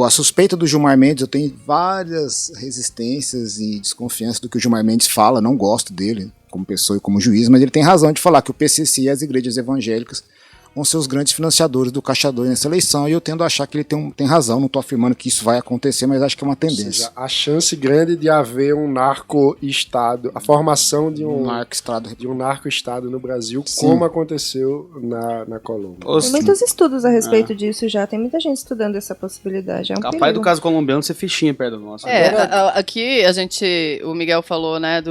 a suspeita do Gilmar Mendes, eu tenho várias resistências e desconfianças do que o Gilmar Mendes fala, não gosto dele como pessoa e como juiz, mas ele tem razão de falar que o PCC e as igrejas evangélicas vão ser os grandes financiadores do Caixa 2 nessa eleição, e eu tendo a achar que ele tem razão, não estou afirmando que isso vai acontecer, mas acho que é uma tendência. Ou seja, a chance grande de haver um narco-estado, a formação de um narco-estado no Brasil, sim, como aconteceu na Colômbia. Tem muitos estudos a respeito disso já, tem muita gente estudando essa possibilidade. Capaz do caso colombiano ser fichinha perto do nosso. Aqui o Miguel falou, né,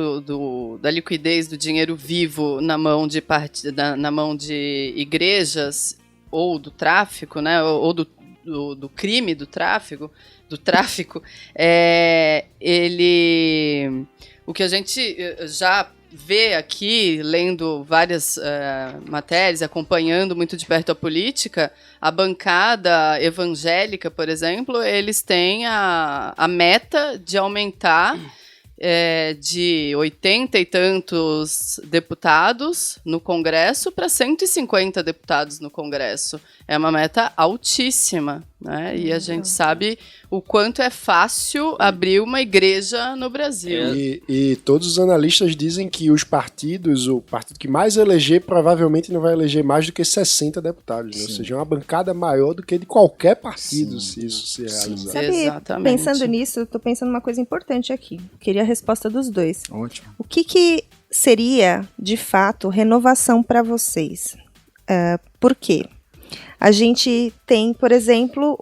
da liquidez do dinheiro vivo na mão de igrejas, ou do tráfico, né, ou do crime do tráfico, o que a gente já vê aqui, lendo várias matérias, acompanhando muito de perto a política, a bancada evangélica, por exemplo, eles têm a meta de aumentar de 80 e tantos deputados no Congresso para 150 deputados no Congresso. É uma meta altíssima, né? E a gente sabe o quanto é fácil abrir uma igreja no Brasil. E todos os analistas dizem que o partido que mais eleger provavelmente não vai eleger mais do que 60 deputados, né? Ou seja, é uma bancada maior do que de qualquer partido, se isso se realizar. Sabe, exatamente. Pensando nisso, eu tô pensando uma coisa importante aqui. Queria a resposta dos dois. Ótimo. O que seria, de fato, renovação para vocês? Por quê? A gente tem, por exemplo,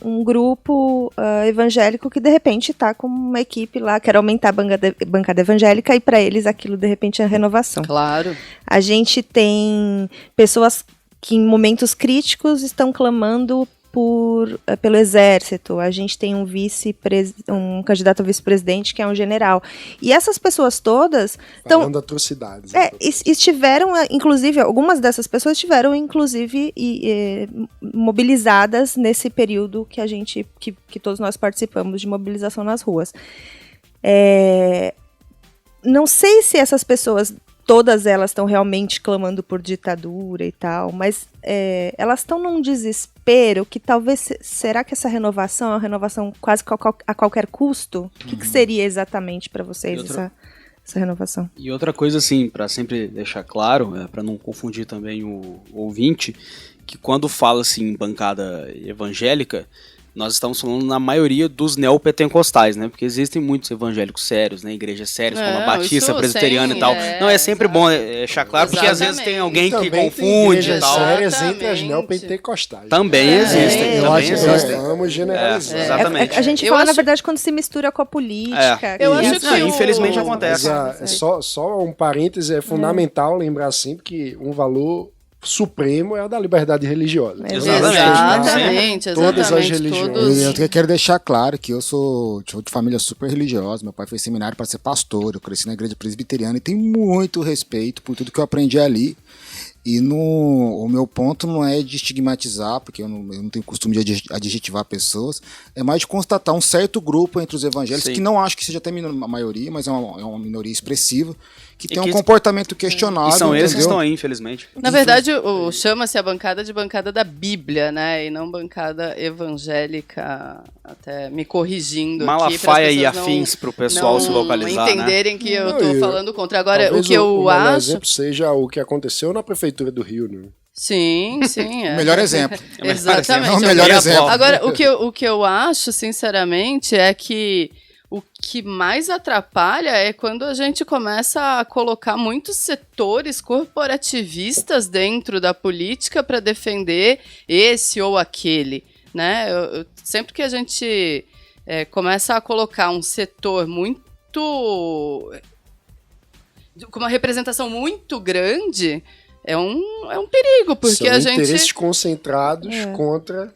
um grupo evangélico que de repente está com uma equipe lá, quer aumentar a bancada evangélica, e para eles aquilo de repente é renovação. Claro. A gente tem pessoas que em momentos críticos estão clamando pelo exército. A gente tem um candidato a vice-presidente que é um general. E essas pessoas todas falando atrocidades. Estiveram, inclusive, algumas dessas pessoas estiveram, inclusive, mobilizadas nesse período que todos nós participamos de mobilização nas ruas. Não sei se essas pessoas, todas elas estão realmente clamando por ditadura e tal, mas elas estão num desespero que talvez, será que essa renovação é uma renovação quase a qualquer custo? O que seria exatamente para vocês essa renovação? E outra coisa, assim, para sempre deixar claro, para não confundir também o ouvinte, que quando fala assim em bancada evangélica, nós estamos falando na maioria dos neopentecostais, né? Porque existem muitos evangélicos sérios, né? Igrejas sérias, como a Batista, Presbiteriana e tal. Não, é sempre bom deixar claro, porque às vezes tem alguém que confunde e tal. Sérias entre as neopentecostais. Também existem. Vamos generalizar. Exatamente. A gente fala, na verdade, quando se mistura com a política. Eu acho que infelizmente acontece. Só um parêntese, é fundamental lembrar sempre que um valor supremo é a da liberdade religiosa. Exatamente. Todas as religiões. Eu quero deixar claro que eu sou de família super religiosa, meu pai fez seminário para ser pastor, eu cresci na igreja presbiteriana e tenho muito respeito por tudo que eu aprendi ali. E o meu ponto não é de estigmatizar, porque eu não tenho costume de adjetivar pessoas, é mais de constatar um certo grupo entre os evangélicos, que não acho que seja até a maioria, mas é uma minoria expressiva, que tem um comportamento questionável. E são eles que estão aí, infelizmente. Na verdade, chama-se a bancada de bancada da Bíblia, né? E não bancada evangélica, até me corrigindo. Malafaia e afins para o pessoal se localizar, entenderem que eu estou falando contra. Agora, o que eu acho... exemplo seja o que aconteceu na prefeitura do Rio, né? Sim. O melhor exemplo. Exatamente. É o melhor exemplo. Agora, o que eu acho, sinceramente, é que o que mais atrapalha é quando a gente começa a colocar muitos setores corporativistas dentro da política para defender esse ou aquele, né? Sempre que a gente começa a colocar um setor com uma representação muito grande, é um perigo, porque são a gente... interesses concentrados contra...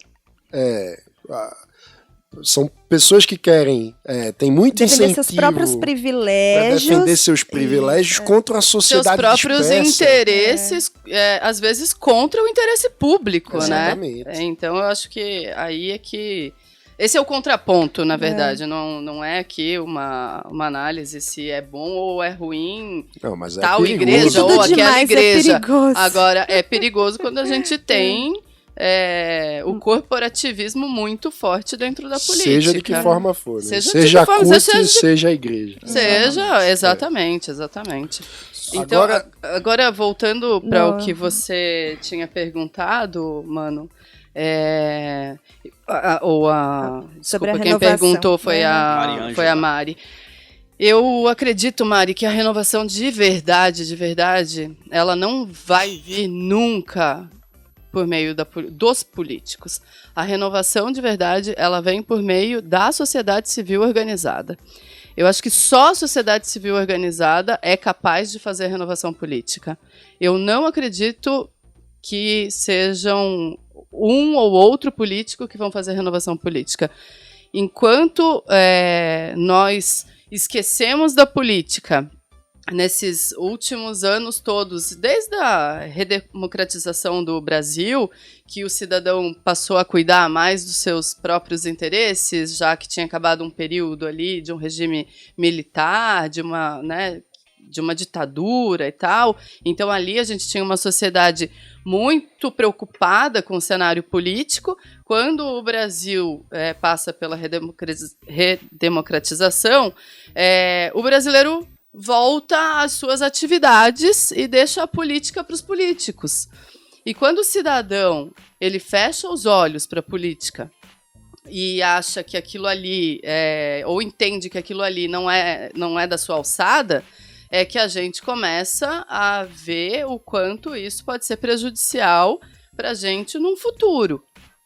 São pessoas que querem, tem muito defender incentivo seus próprios privilégios. Para defender seus privilégios contra a sociedade seus próprios dispersa. interesses, às vezes contra o interesse público, exatamente, né? Então eu acho que aí é que... Esse é o contraponto, na verdade. Não é aqui uma análise se é bom ou é ruim tal igreja ou aquela igreja. Agora, é perigoso quando a gente tem o corporativismo muito forte dentro da política. Seja de que forma for. Né? Seja a CUT, seja a igreja. Exatamente. Então, agora voltando para o que você tinha perguntado, Mano... Desculpa, quem perguntou foi a Mari. Eu acredito, Mari, que a renovação de verdade, ela não vai vir nunca por meio dos políticos. A renovação de verdade, ela vem por meio da sociedade civil organizada. Eu acho que só a sociedade civil organizada é capaz de fazer a renovação política. Eu não acredito que sejam um ou outro político que vão fazer renovação política. Enquanto nós esquecemos da política nesses últimos anos todos, desde a redemocratização do Brasil, que o cidadão passou a cuidar mais dos seus próprios interesses, já que tinha acabado um período ali de um regime militar, de uma ditadura e tal. Então ali a gente tinha uma sociedade muito preocupada com o cenário político. Quando o Brasil passa pela redemocratização, o brasileiro volta às suas atividades e deixa a política para os políticos. E quando o cidadão ele fecha os olhos para a política e acha que aquilo ali, ou entende que aquilo ali não é da sua alçada, é que a gente começa a ver o quanto isso pode ser prejudicial para a gente num futuro.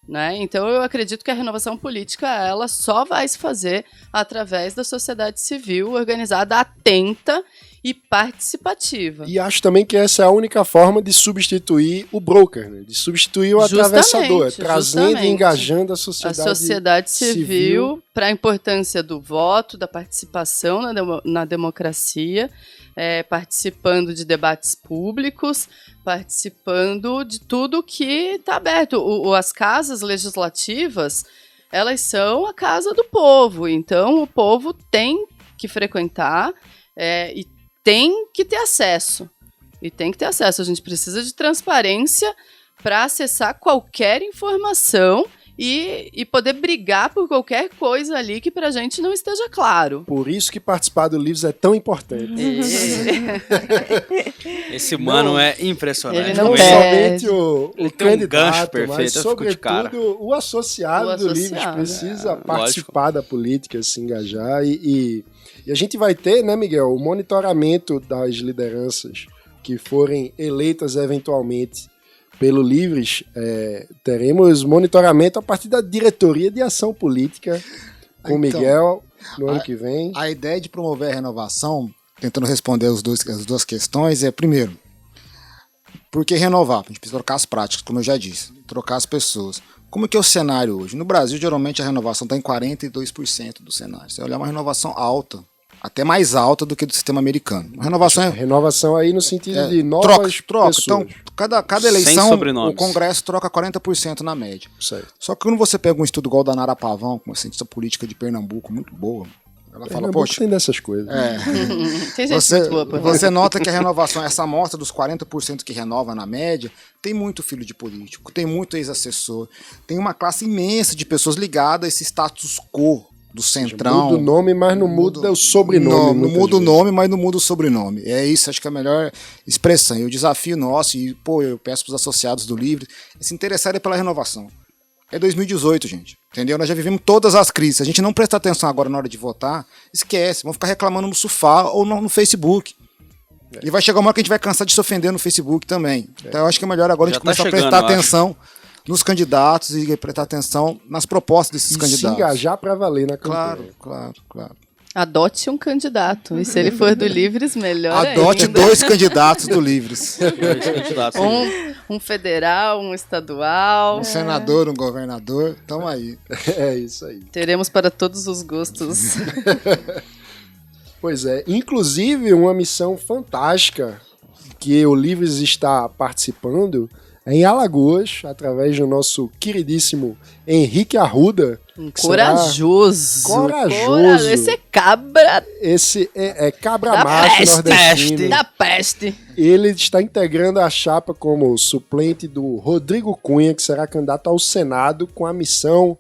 Né? Então eu acredito que a renovação política ela só vai se fazer através da sociedade civil organizada, atenta e participativa. E acho também que essa é a única forma de substituir o broker, né? De substituir o atravessador, trazendo e engajando a sociedade civil para a importância do voto, da participação na democracia, participando de debates públicos, participando de tudo que está aberto. As casas legislativas, elas são a casa do povo, então o povo tem que frequentar e tem que ter acesso. E tem que ter acesso. A gente precisa de transparência para acessar qualquer informação e poder brigar por qualquer coisa ali que pra gente não esteja claro. Por isso que participar do Livros é tão importante. Esse mano é impressionante. Ele Não somente o candidato, mas sobretudo o associado do Livros precisa participar da política, se engajar e a gente vai ter, né, Miguel, o monitoramento das lideranças que forem eleitas eventualmente pelo Livres. Teremos monitoramento a partir da Diretoria de Ação Política com o Miguel no ano que vem. A ideia de promover a renovação, tentando responder as duas questões, primeiro, por que renovar? A gente precisa trocar as práticas, como eu já disse, trocar as pessoas. Como que é o cenário hoje? No Brasil, geralmente a renovação está em 42% do cenário. Se você olhar uma renovação alta, até mais alta do que do sistema americano. A renovação aí no sentido de novas pessoas. Então, cada eleição, o Congresso troca 40% na média. Certo. Só que quando você pega um estudo igual da Nara Pavão, uma cientista política de Pernambuco, muito boa, ela fala, poxa... tem dessas coisas. Tem gente muito boa, você nota que a renovação, essa amostra dos 40% que renova na média, tem muito filho de político, tem muito ex-assessor, tem uma classe imensa de pessoas ligadas a esse status quo do Centrão. Muda o nome, mas não muda o sobrenome. Não muda o nome, mas não muda o sobrenome. É isso, acho que é a melhor expressão. E o desafio nosso, e eu peço para os associados do Livre, é se interessarem pela renovação. É 2018, gente. Entendeu? Nós já vivemos todas as crises. Se a gente não prestar atenção agora na hora de votar, esquece. Vão ficar reclamando no sofá ou no Facebook. E vai chegar uma hora que a gente vai cansar de se ofender no Facebook também. Então eu acho que é melhor agora a gente começar a prestar atenção nos candidatos e prestar atenção nas propostas desses candidatos. Se engajar para valer na campanha. Claro. Adote um candidato. E se ele for do Livres, melhor Adote ainda. 2 candidatos do Livres. Um federal, um estadual. Um senador, um governador. Tamo aí. É isso aí. Teremos para todos os gostos. Pois é. Inclusive, uma missão fantástica que o Livres está participando em Alagoas, através do nosso queridíssimo Henrique Arruda. Corajoso. Esse é cabra. Esse é cabra macho nordestino. Da peste. Ele está integrando a chapa como suplente do Rodrigo Cunha, que será candidato ao Senado, com a missão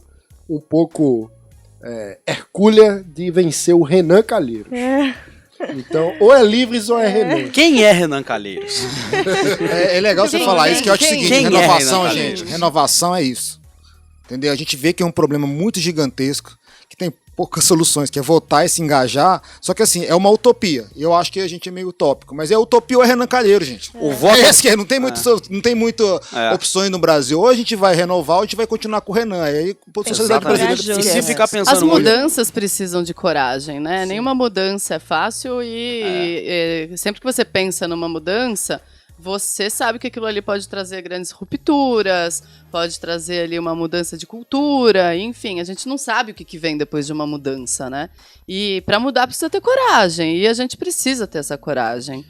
um pouco hercúlea de vencer o Renan Calheiros. Então, ou é Livres ou é Renan. Quem é Renan Calheiros? É legal você falar isso, que eu acho o seguinte, renovação, gente, renovação é isso. Entendeu? A gente vê que é um problema muito gigantesco, que tem poucas soluções, que é votar e se engajar, só que assim, é uma utopia. E eu acho que a gente é meio utópico, mas é utopia ou é Renan Calheiros, gente. O voto não tem muito opções no Brasil. Ou a gente vai renovar ou a gente vai continuar com o Renan. E aí, a sociedade brasileira se ficar pensando as mudanças precisam de coragem, né? Sim. Nenhuma mudança é fácil e sempre que você pensa numa mudança, você sabe que aquilo ali pode trazer grandes rupturas, pode trazer ali uma mudança de cultura, enfim, a gente não sabe o que vem depois de uma mudança, né? E para mudar precisa ter coragem, e a gente precisa ter essa coragem.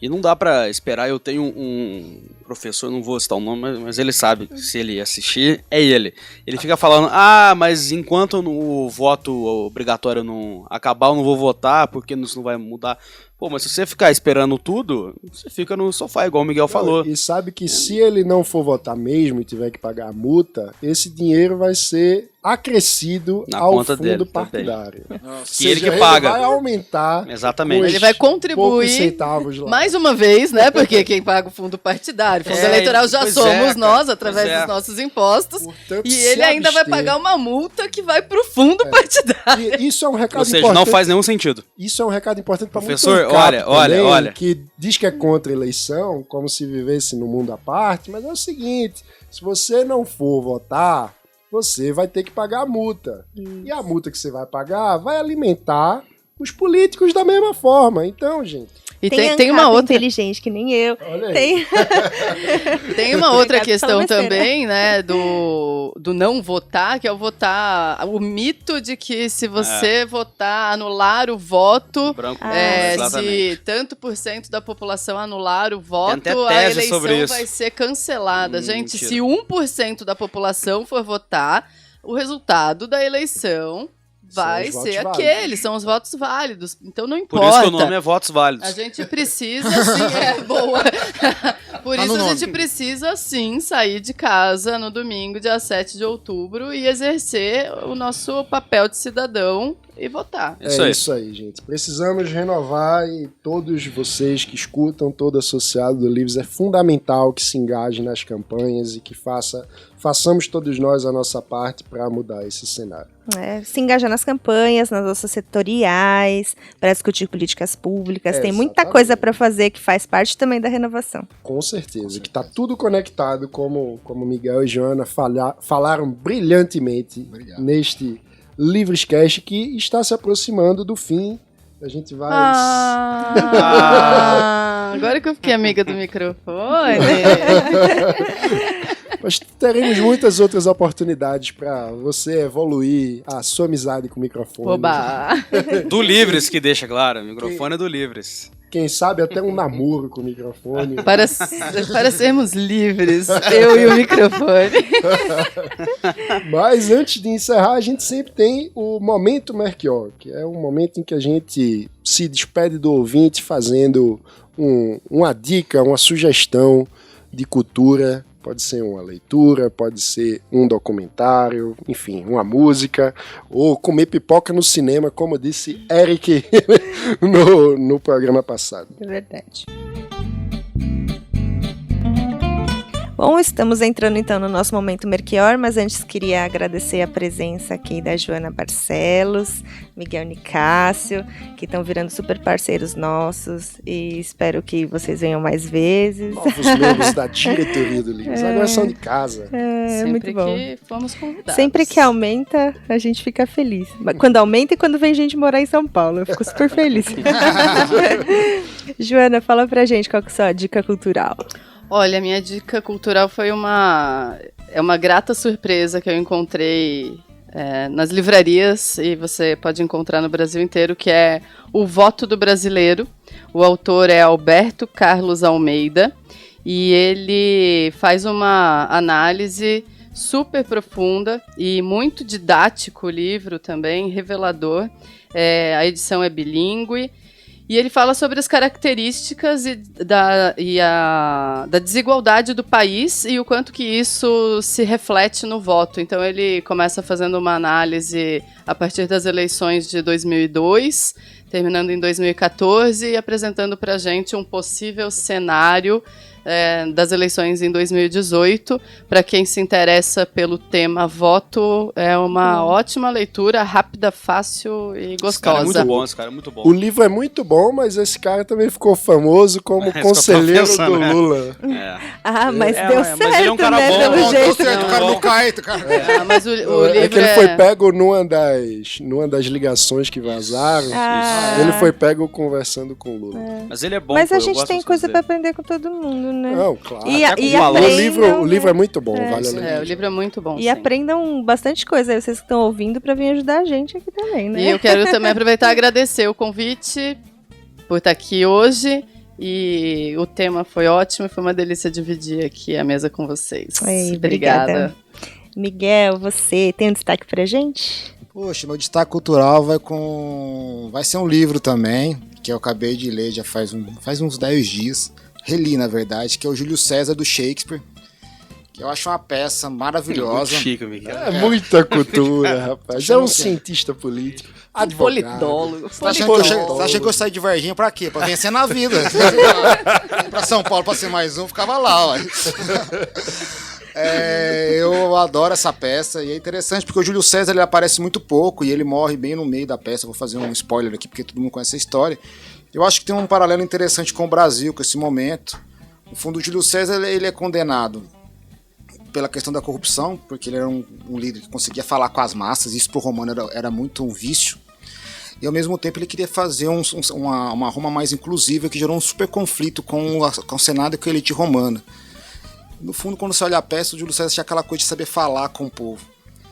E não dá pra esperar. Eu tenho um professor, não vou citar o nome, mas ele sabe, se ele assistir, é ele. Ele fica falando, mas enquanto o voto obrigatório não acabar, eu não vou votar, porque isso não vai mudar. Pô, mas se você ficar esperando tudo, você fica no sofá, igual o Miguel falou. E sabe que se ele não for votar mesmo e tiver que pagar a multa, esse dinheiro vai ser acrescido ao fundo partidário. Que ele que paga. Ele vai aumentar. Exatamente. Ele vai contribuir centavos lá. Mais uma vez, né? Porque quem paga o fundo partidário eleitorário. Fundo eleitoral já pois somos é, nós, cara, através pois é. dos nossos impostos. Portanto, E se ele ainda vai abster. pagar uma multa que vai pro fundo partidário. E isso é um recado Ou seja, importante. não faz nenhum sentido. Isso é um recado importante para muito Professor, ANCAP olha, também, olha. que diz que é contra a eleição, como se vivesse no mundo à parte, mas é o seguinte, se você não for votar, você vai ter que pagar a multa. E a multa que você vai pagar vai alimentar os políticos da mesma forma. Então, gente, E Tem tem uma ANCAP outra. inteligente que nem eu. olha aí. Tem... Tem uma outra Obrigada, questão fala besteira. também, né, do não votar, que é o votar, o mito de que se você votar, anular o voto, Branco, se tanto por cento da população anular o voto, até a tese eleição sobre isso. vai ser cancelada. Gente, Mentira. se 1% da população for votar, o resultado da eleição vai os ser votos aquele, válidos. são os votos válidos. Então não Por importa. isso que o nome é Votos Válidos. A gente precisa, sim, boa. Por Tá isso no a nome. gente precisa, sim, sair de casa no domingo, dia 7 de outubro, e exercer o nosso papel de cidadão e votar. Isso É aí. isso aí, gente. Precisamos renovar e todos vocês que escutam, todo associado do Livres, é fundamental que se engajem nas campanhas e que façamos todos nós a nossa parte para mudar esse cenário. Se engajar nas campanhas, nas nossas setoriais, para discutir políticas públicas. Tem muita Exatamente. coisa para fazer que faz parte também da renovação. Com certeza, que está tudo conectado, como Miguel e Joana falaram brilhantemente Obrigado. neste Livrescast, que está se aproximando do fim. A gente vai... Agora que eu fiquei amiga do microfone. Mas teremos muitas outras oportunidades para você evoluir a sua amizade com o microfone. Oba! Do Livres, que deixa claro. O microfone é do Livres. Quem sabe até um namoro com o microfone. Para sermos livres, eu e o microfone. Mas antes de encerrar, a gente sempre tem o Momento Melchior, que é um momento em que a gente se despede do ouvinte fazendo uma dica, uma sugestão de cultura. Pode ser uma leitura, pode ser um documentário, enfim, uma música, ou comer pipoca no cinema, como disse Eric no programa passado. É verdade. Bom, estamos entrando então no nosso momento Melchior, mas antes queria agradecer a presença aqui da Joana Barcelos, Miguel Nicásio, que estão virando super parceiros nossos e espero que vocês venham mais vezes. Novos membros da diretoria do Livros, agora são de casa. É Sempre muito bom. que fomos convidados. Sempre que aumenta, a gente fica feliz. Quando aumenta e quando vem gente morar em São Paulo, eu fico super feliz. Joana, fala pra gente qual que é a sua dica cultural. Olha, a minha dica cultural foi uma grata surpresa que eu encontrei nas livrarias, e você pode encontrar no Brasil inteiro, que é O Voto do Brasileiro. O autor é Alberto Carlos Almeida, e ele faz uma análise super profunda e muito didático, o livro também, revelador. A edição é bilíngue. E ele fala sobre as características da desigualdade do país e o quanto que isso se reflete no voto. Então ele começa fazendo uma análise a partir das eleições de 2002, terminando em 2014 e apresentando para a gente um possível cenário das eleições em 2018. Para quem se interessa pelo tema voto, é uma ótima leitura, rápida, fácil e Esse cara é gostosa. muito bom, esse cara é muito bom. O livro é muito bom, mas esse cara também ficou famoso como Isso que eu tô conselheiro pensando, do né? Lula. É. Ah, mas É, deu mas certo, ele é um cara né? bom, Pelo bom, jeito. Deu certo, o cara não cai, cara. Mas o livro É que ele foi pego numa das ligações que vazaram. Ah. Ele foi pego conversando com o Lula. Mas ele é bom. Mas pô, a eu gente gosto tem das coisa coisas pra dele. aprender com todo mundo, né? Não, claro. Até com E valor. aprendam, O livro é muito bom, vale a o leitura. livro é muito bom. E sim. aprendam bastante coisa aí, vocês que estão ouvindo, pra vir ajudar a gente aqui também, né? E eu quero também aproveitar e agradecer o convite por estar aqui hoje. E o tema foi ótimo, foi uma delícia dividir aqui a mesa com vocês. Ai, Obrigada. obrigada. Miguel, você tem um destaque pra gente? Poxa, meu destaque cultural vai ser um livro também, que eu acabei de ler já faz uns 10 dias. Reli, na verdade, que é o Júlio César do Shakespeare. Eu acho uma peça maravilhosa. Muito chique, Miguel. É muita cultura, rapaz. É um cientista político, advogado. Politólogo. Você acha que eu saí de Varginha pra quê? Pra vencer na vida. Pra São Paulo, pra ser mais um, ficava lá, ó. Eu adoro essa peça e é interessante porque o Júlio César ele aparece muito pouco e ele morre bem no meio da peça. Vou fazer um spoiler aqui porque todo mundo conhece a história. Eu acho que tem um paralelo interessante com o Brasil, com esse momento. No fundo, o Júlio César ele é condenado pela questão da corrupção, porque ele era um líder que conseguia falar com as massas, e isso para o romano era muito um vício. E ao mesmo tempo ele queria fazer uma Roma mais inclusiva, que gerou um super conflito com o Senado e com a elite romana. No fundo, quando você olha a peça, o Júlio César tinha aquela coisa de saber falar com o povo.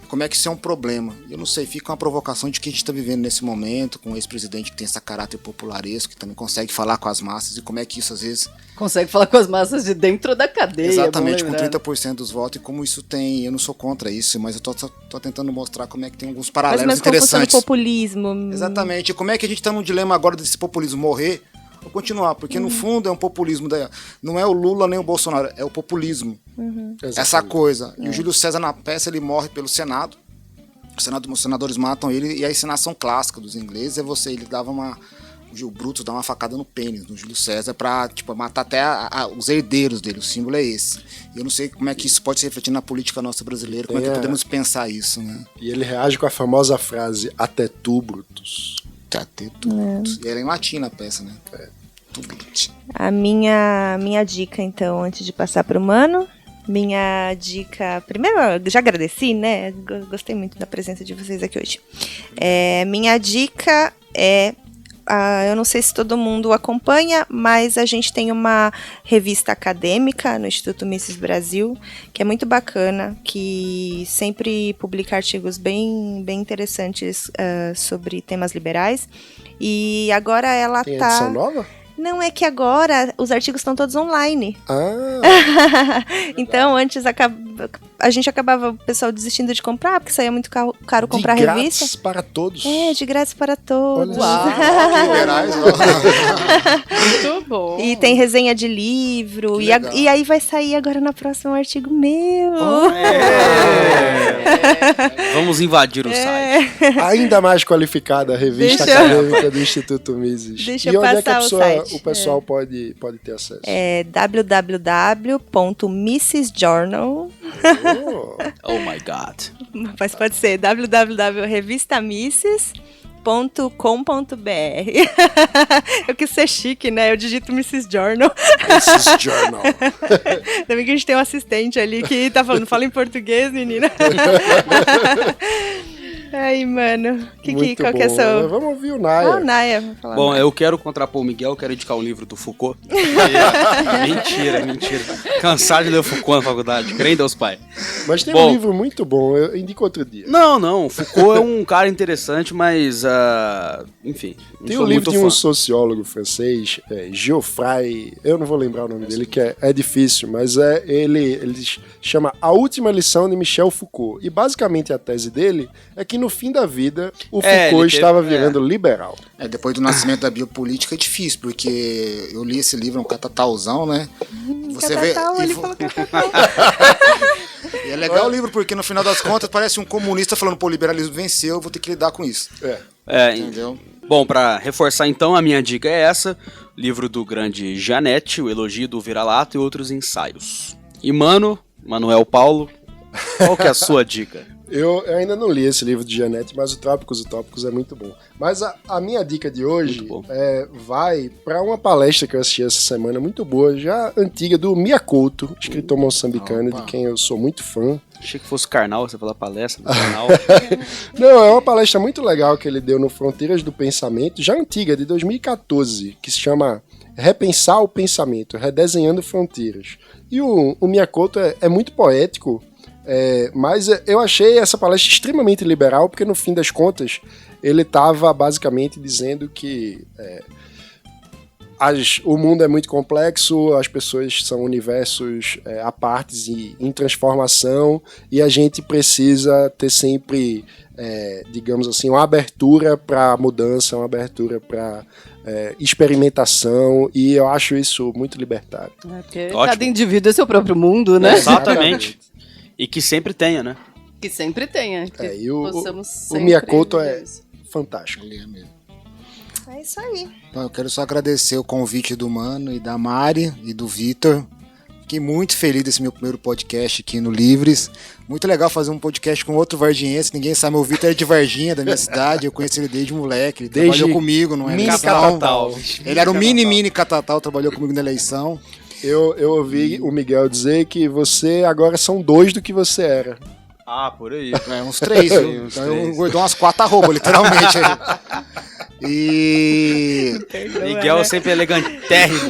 Como é que isso é um problema? Eu não sei, fica uma provocação de que a gente está vivendo nesse momento, com um ex-presidente que tem esse caráter popularesco, que também consegue falar com as massas, e como é que isso às vezes... Consegue falar com as massas de dentro da cadeia. Exatamente, com 30% dos votos, e como isso tem... Eu não sou contra isso, mas eu tô tentando mostrar como é que tem alguns paralelos mas interessantes. Mas populismo. Exatamente, como é que a gente está num dilema agora desse populismo morrer ou continuar, porque no fundo é um populismo, não é o Lula nem o Bolsonaro, é o populismo. Essa coisa. E o Júlio César na peça ele morre pelo Senado. Os senadores matam ele e a encenação clássica dos ingleses é ele dava o Brutus dá uma facada no pênis no Júlio César pra matar até os herdeiros dele, o símbolo é esse. E eu não sei como é que isso pode se refletir na política nossa brasileira, como é que podemos pensar isso, né? E ele reage com a famosa frase, até tu, Brutus. Até tu, Brutus. E era em latim a peça, né? Tu, Brutus. A minha dica, então, antes de passar pro Mano... Minha dica... Primeiro, eu já agradeci, né? Gostei muito da presença de vocês aqui hoje. Minha dica é... eu não sei se todo mundo acompanha, mas a gente tem uma revista acadêmica no Instituto Mises Brasil, que é muito bacana, que sempre publica artigos bem interessantes sobre temas liberais. E agora ela tem edição nova? Não, é que agora os artigos estão todos online. Então, antes a gente acabava o pessoal desistindo de comprar, porque saía muito caro comprar de revista. De grátis para todos. De grátis para todos. Uau! Liberais, Muito bom. E tem resenha de livro. E aí vai sair agora no próximo artigo meu. Vamos invadir o site. Ainda mais qualificada a revista acadêmica do Instituto Mises. Deixa eu passar o site. O pessoal pode ter acesso? www.missesjournal. Oh my God. Mas pode ser www.revistamisses.com.br. Eu quis ser chique, né? Eu digito Mrs. Journal. Mrs. Journal. Também que a gente tem um assistente ali que tá falando, fala em português, menina. Ai, mano. Qual que é seu... Vamos ouvir o Naya. O Naya. Bom, eu quero contrapor o Miguel, quero indicar um livro do Foucault. Mentira. Cansado de ler o Foucault na faculdade. Crê em Deus Pai. Mas tem um livro muito bom, eu indico outro dia. Não. Foucault é um cara interessante, mas... enfim. Tem um livro de um sociólogo francês, Geoffroy, eu não vou lembrar o nome dele, que é difícil, mas ele chama A Última Lição de Michel Foucault. E basicamente a tese dele é que no fim da vida o Foucault estava virando liberal. Depois do nascimento da biopolítica é difícil, porque eu li esse livro, é um catatauzão, né? Você vê... ele falou catatal. E é legal o livro, porque no final das contas parece um comunista falando, pô, o liberalismo venceu, eu vou ter que lidar com isso. Entendeu? Bom, pra reforçar então, a minha dica é essa, livro do grande Janete, O Elogio do Vira-Lata e outros ensaios. E Manuel Paulo, qual que é a sua dica? Eu ainda não li esse livro de Janete, mas o Trópicos Utópicos é muito bom. Mas a minha dica de hoje vai para uma palestra que eu assisti essa semana, muito boa, já antiga, do Miyakoto, escritor moçambicano, de quem eu sou muito fã. Achei que fosse Karnal, você falou palestra do Karnal. Não, é uma palestra muito legal que ele deu no Fronteiras do Pensamento, já antiga, de 2014, que se chama Repensar o Pensamento, Redesenhando Fronteiras. E o Miyakoto é muito poético, mas eu achei essa palestra extremamente liberal, porque no fim das contas ele estava basicamente dizendo que o mundo é muito complexo, as pessoas são universos à partes e em transformação, e a gente precisa ter sempre, digamos assim, uma abertura para mudança, uma abertura para experimentação, e eu acho isso muito libertário. Porque cada indivíduo é seu próprio mundo, né? Exatamente. E que sempre tenha, né? Que sempre tenha. E o Miyakoto é fantástico. Ele é mesmo. É isso aí. Então, eu quero só agradecer o convite do Mano e da Mari e do Vitor. Fiquei muito feliz desse meu primeiro podcast aqui no Livres. Muito legal fazer um podcast com outro varginhense. Ninguém sabe, o Vitor é de Varginha, da minha cidade. Eu conheci ele desde moleque. Ele trabalhou comigo numa eleição. Ele era um mini Catatal, trabalhou comigo na eleição. Eu ouvi o Miguel dizer que você agora são 2 do que você era. Ah, por aí. Uns 3. Então eu engordou umas 4 arrobas, literalmente. E... Miguel sempre elegantérrimo.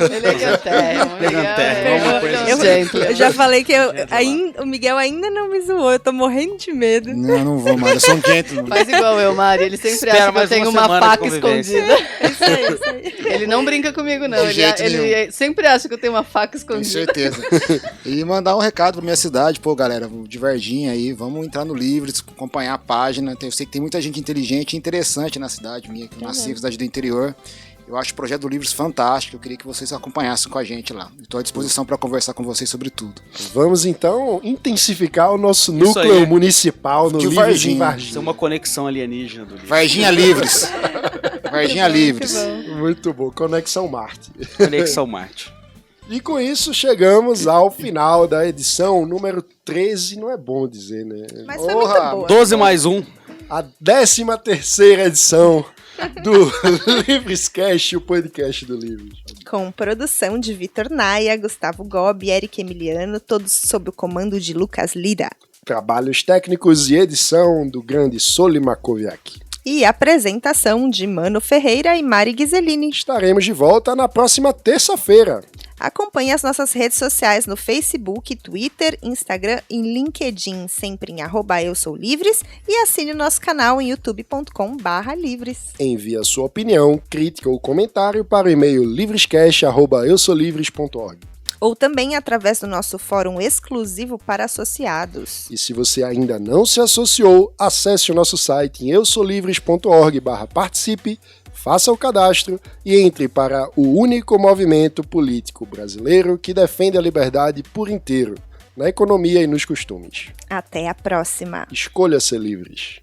Eu já falei que o Miguel ainda não me zoou, eu tô morrendo de medo. Não vou, Mari, eu sou um gentleman. Faz igual eu, Mari, ele sempre acha que eu tenho uma faca escondida. Isso aí. Ele não brinca comigo, não. Ele sempre acha que eu tenho uma faca escondida. Com certeza. E mandar um recado pra minha cidade, pô, galera, de Varginha aí, vamos entrar no Livres, acompanhar a página. Eu sei que tem muita gente inteligente e interessante na cidade minha, que eu nasci na cidade do interior. Eu acho o projeto do Livres fantástico, eu queria que vocês acompanhassem com a gente lá. Estou à disposição para conversar com vocês sobre tudo. Vamos então intensificar o nosso núcleo municipal no Livres em Varginha. Isso é uma conexão alienígena do Livres. Varginha Livres. Varginha Livres. Muito bom, Conexão Marte. Conexão Marte. E com isso chegamos ao final da edição número 13, não é bom dizer, né? Mas foi muito boa. 12 mais 1. A 13ª edição do Livrescast, o podcast do Livres. Com produção de Vitor Naia, Gustavo Gobi, Eric Emiliano, todos sob o comando de Lucas Lira. Trabalhos técnicos e edição do grande Soli Makoviak. E apresentação de Mano Ferreira e Mari Ghiselini. Estaremos de volta na próxima terça-feira. Acompanhe as nossas redes sociais no Facebook, Twitter, Instagram e LinkedIn, sempre em @eusoulivres, e assine o nosso canal em youtube.com/livres. Envie a sua opinião, crítica ou comentário para o e-mail livrescast@eusoulivres.org. Ou também através do nosso fórum exclusivo para associados. E se você ainda não se associou, acesse o nosso site em eusoulivres.org/participe, faça o cadastro e entre para o único movimento político brasileiro que defende a liberdade por inteiro, na economia e nos costumes. Até a próxima. Escolha ser livres.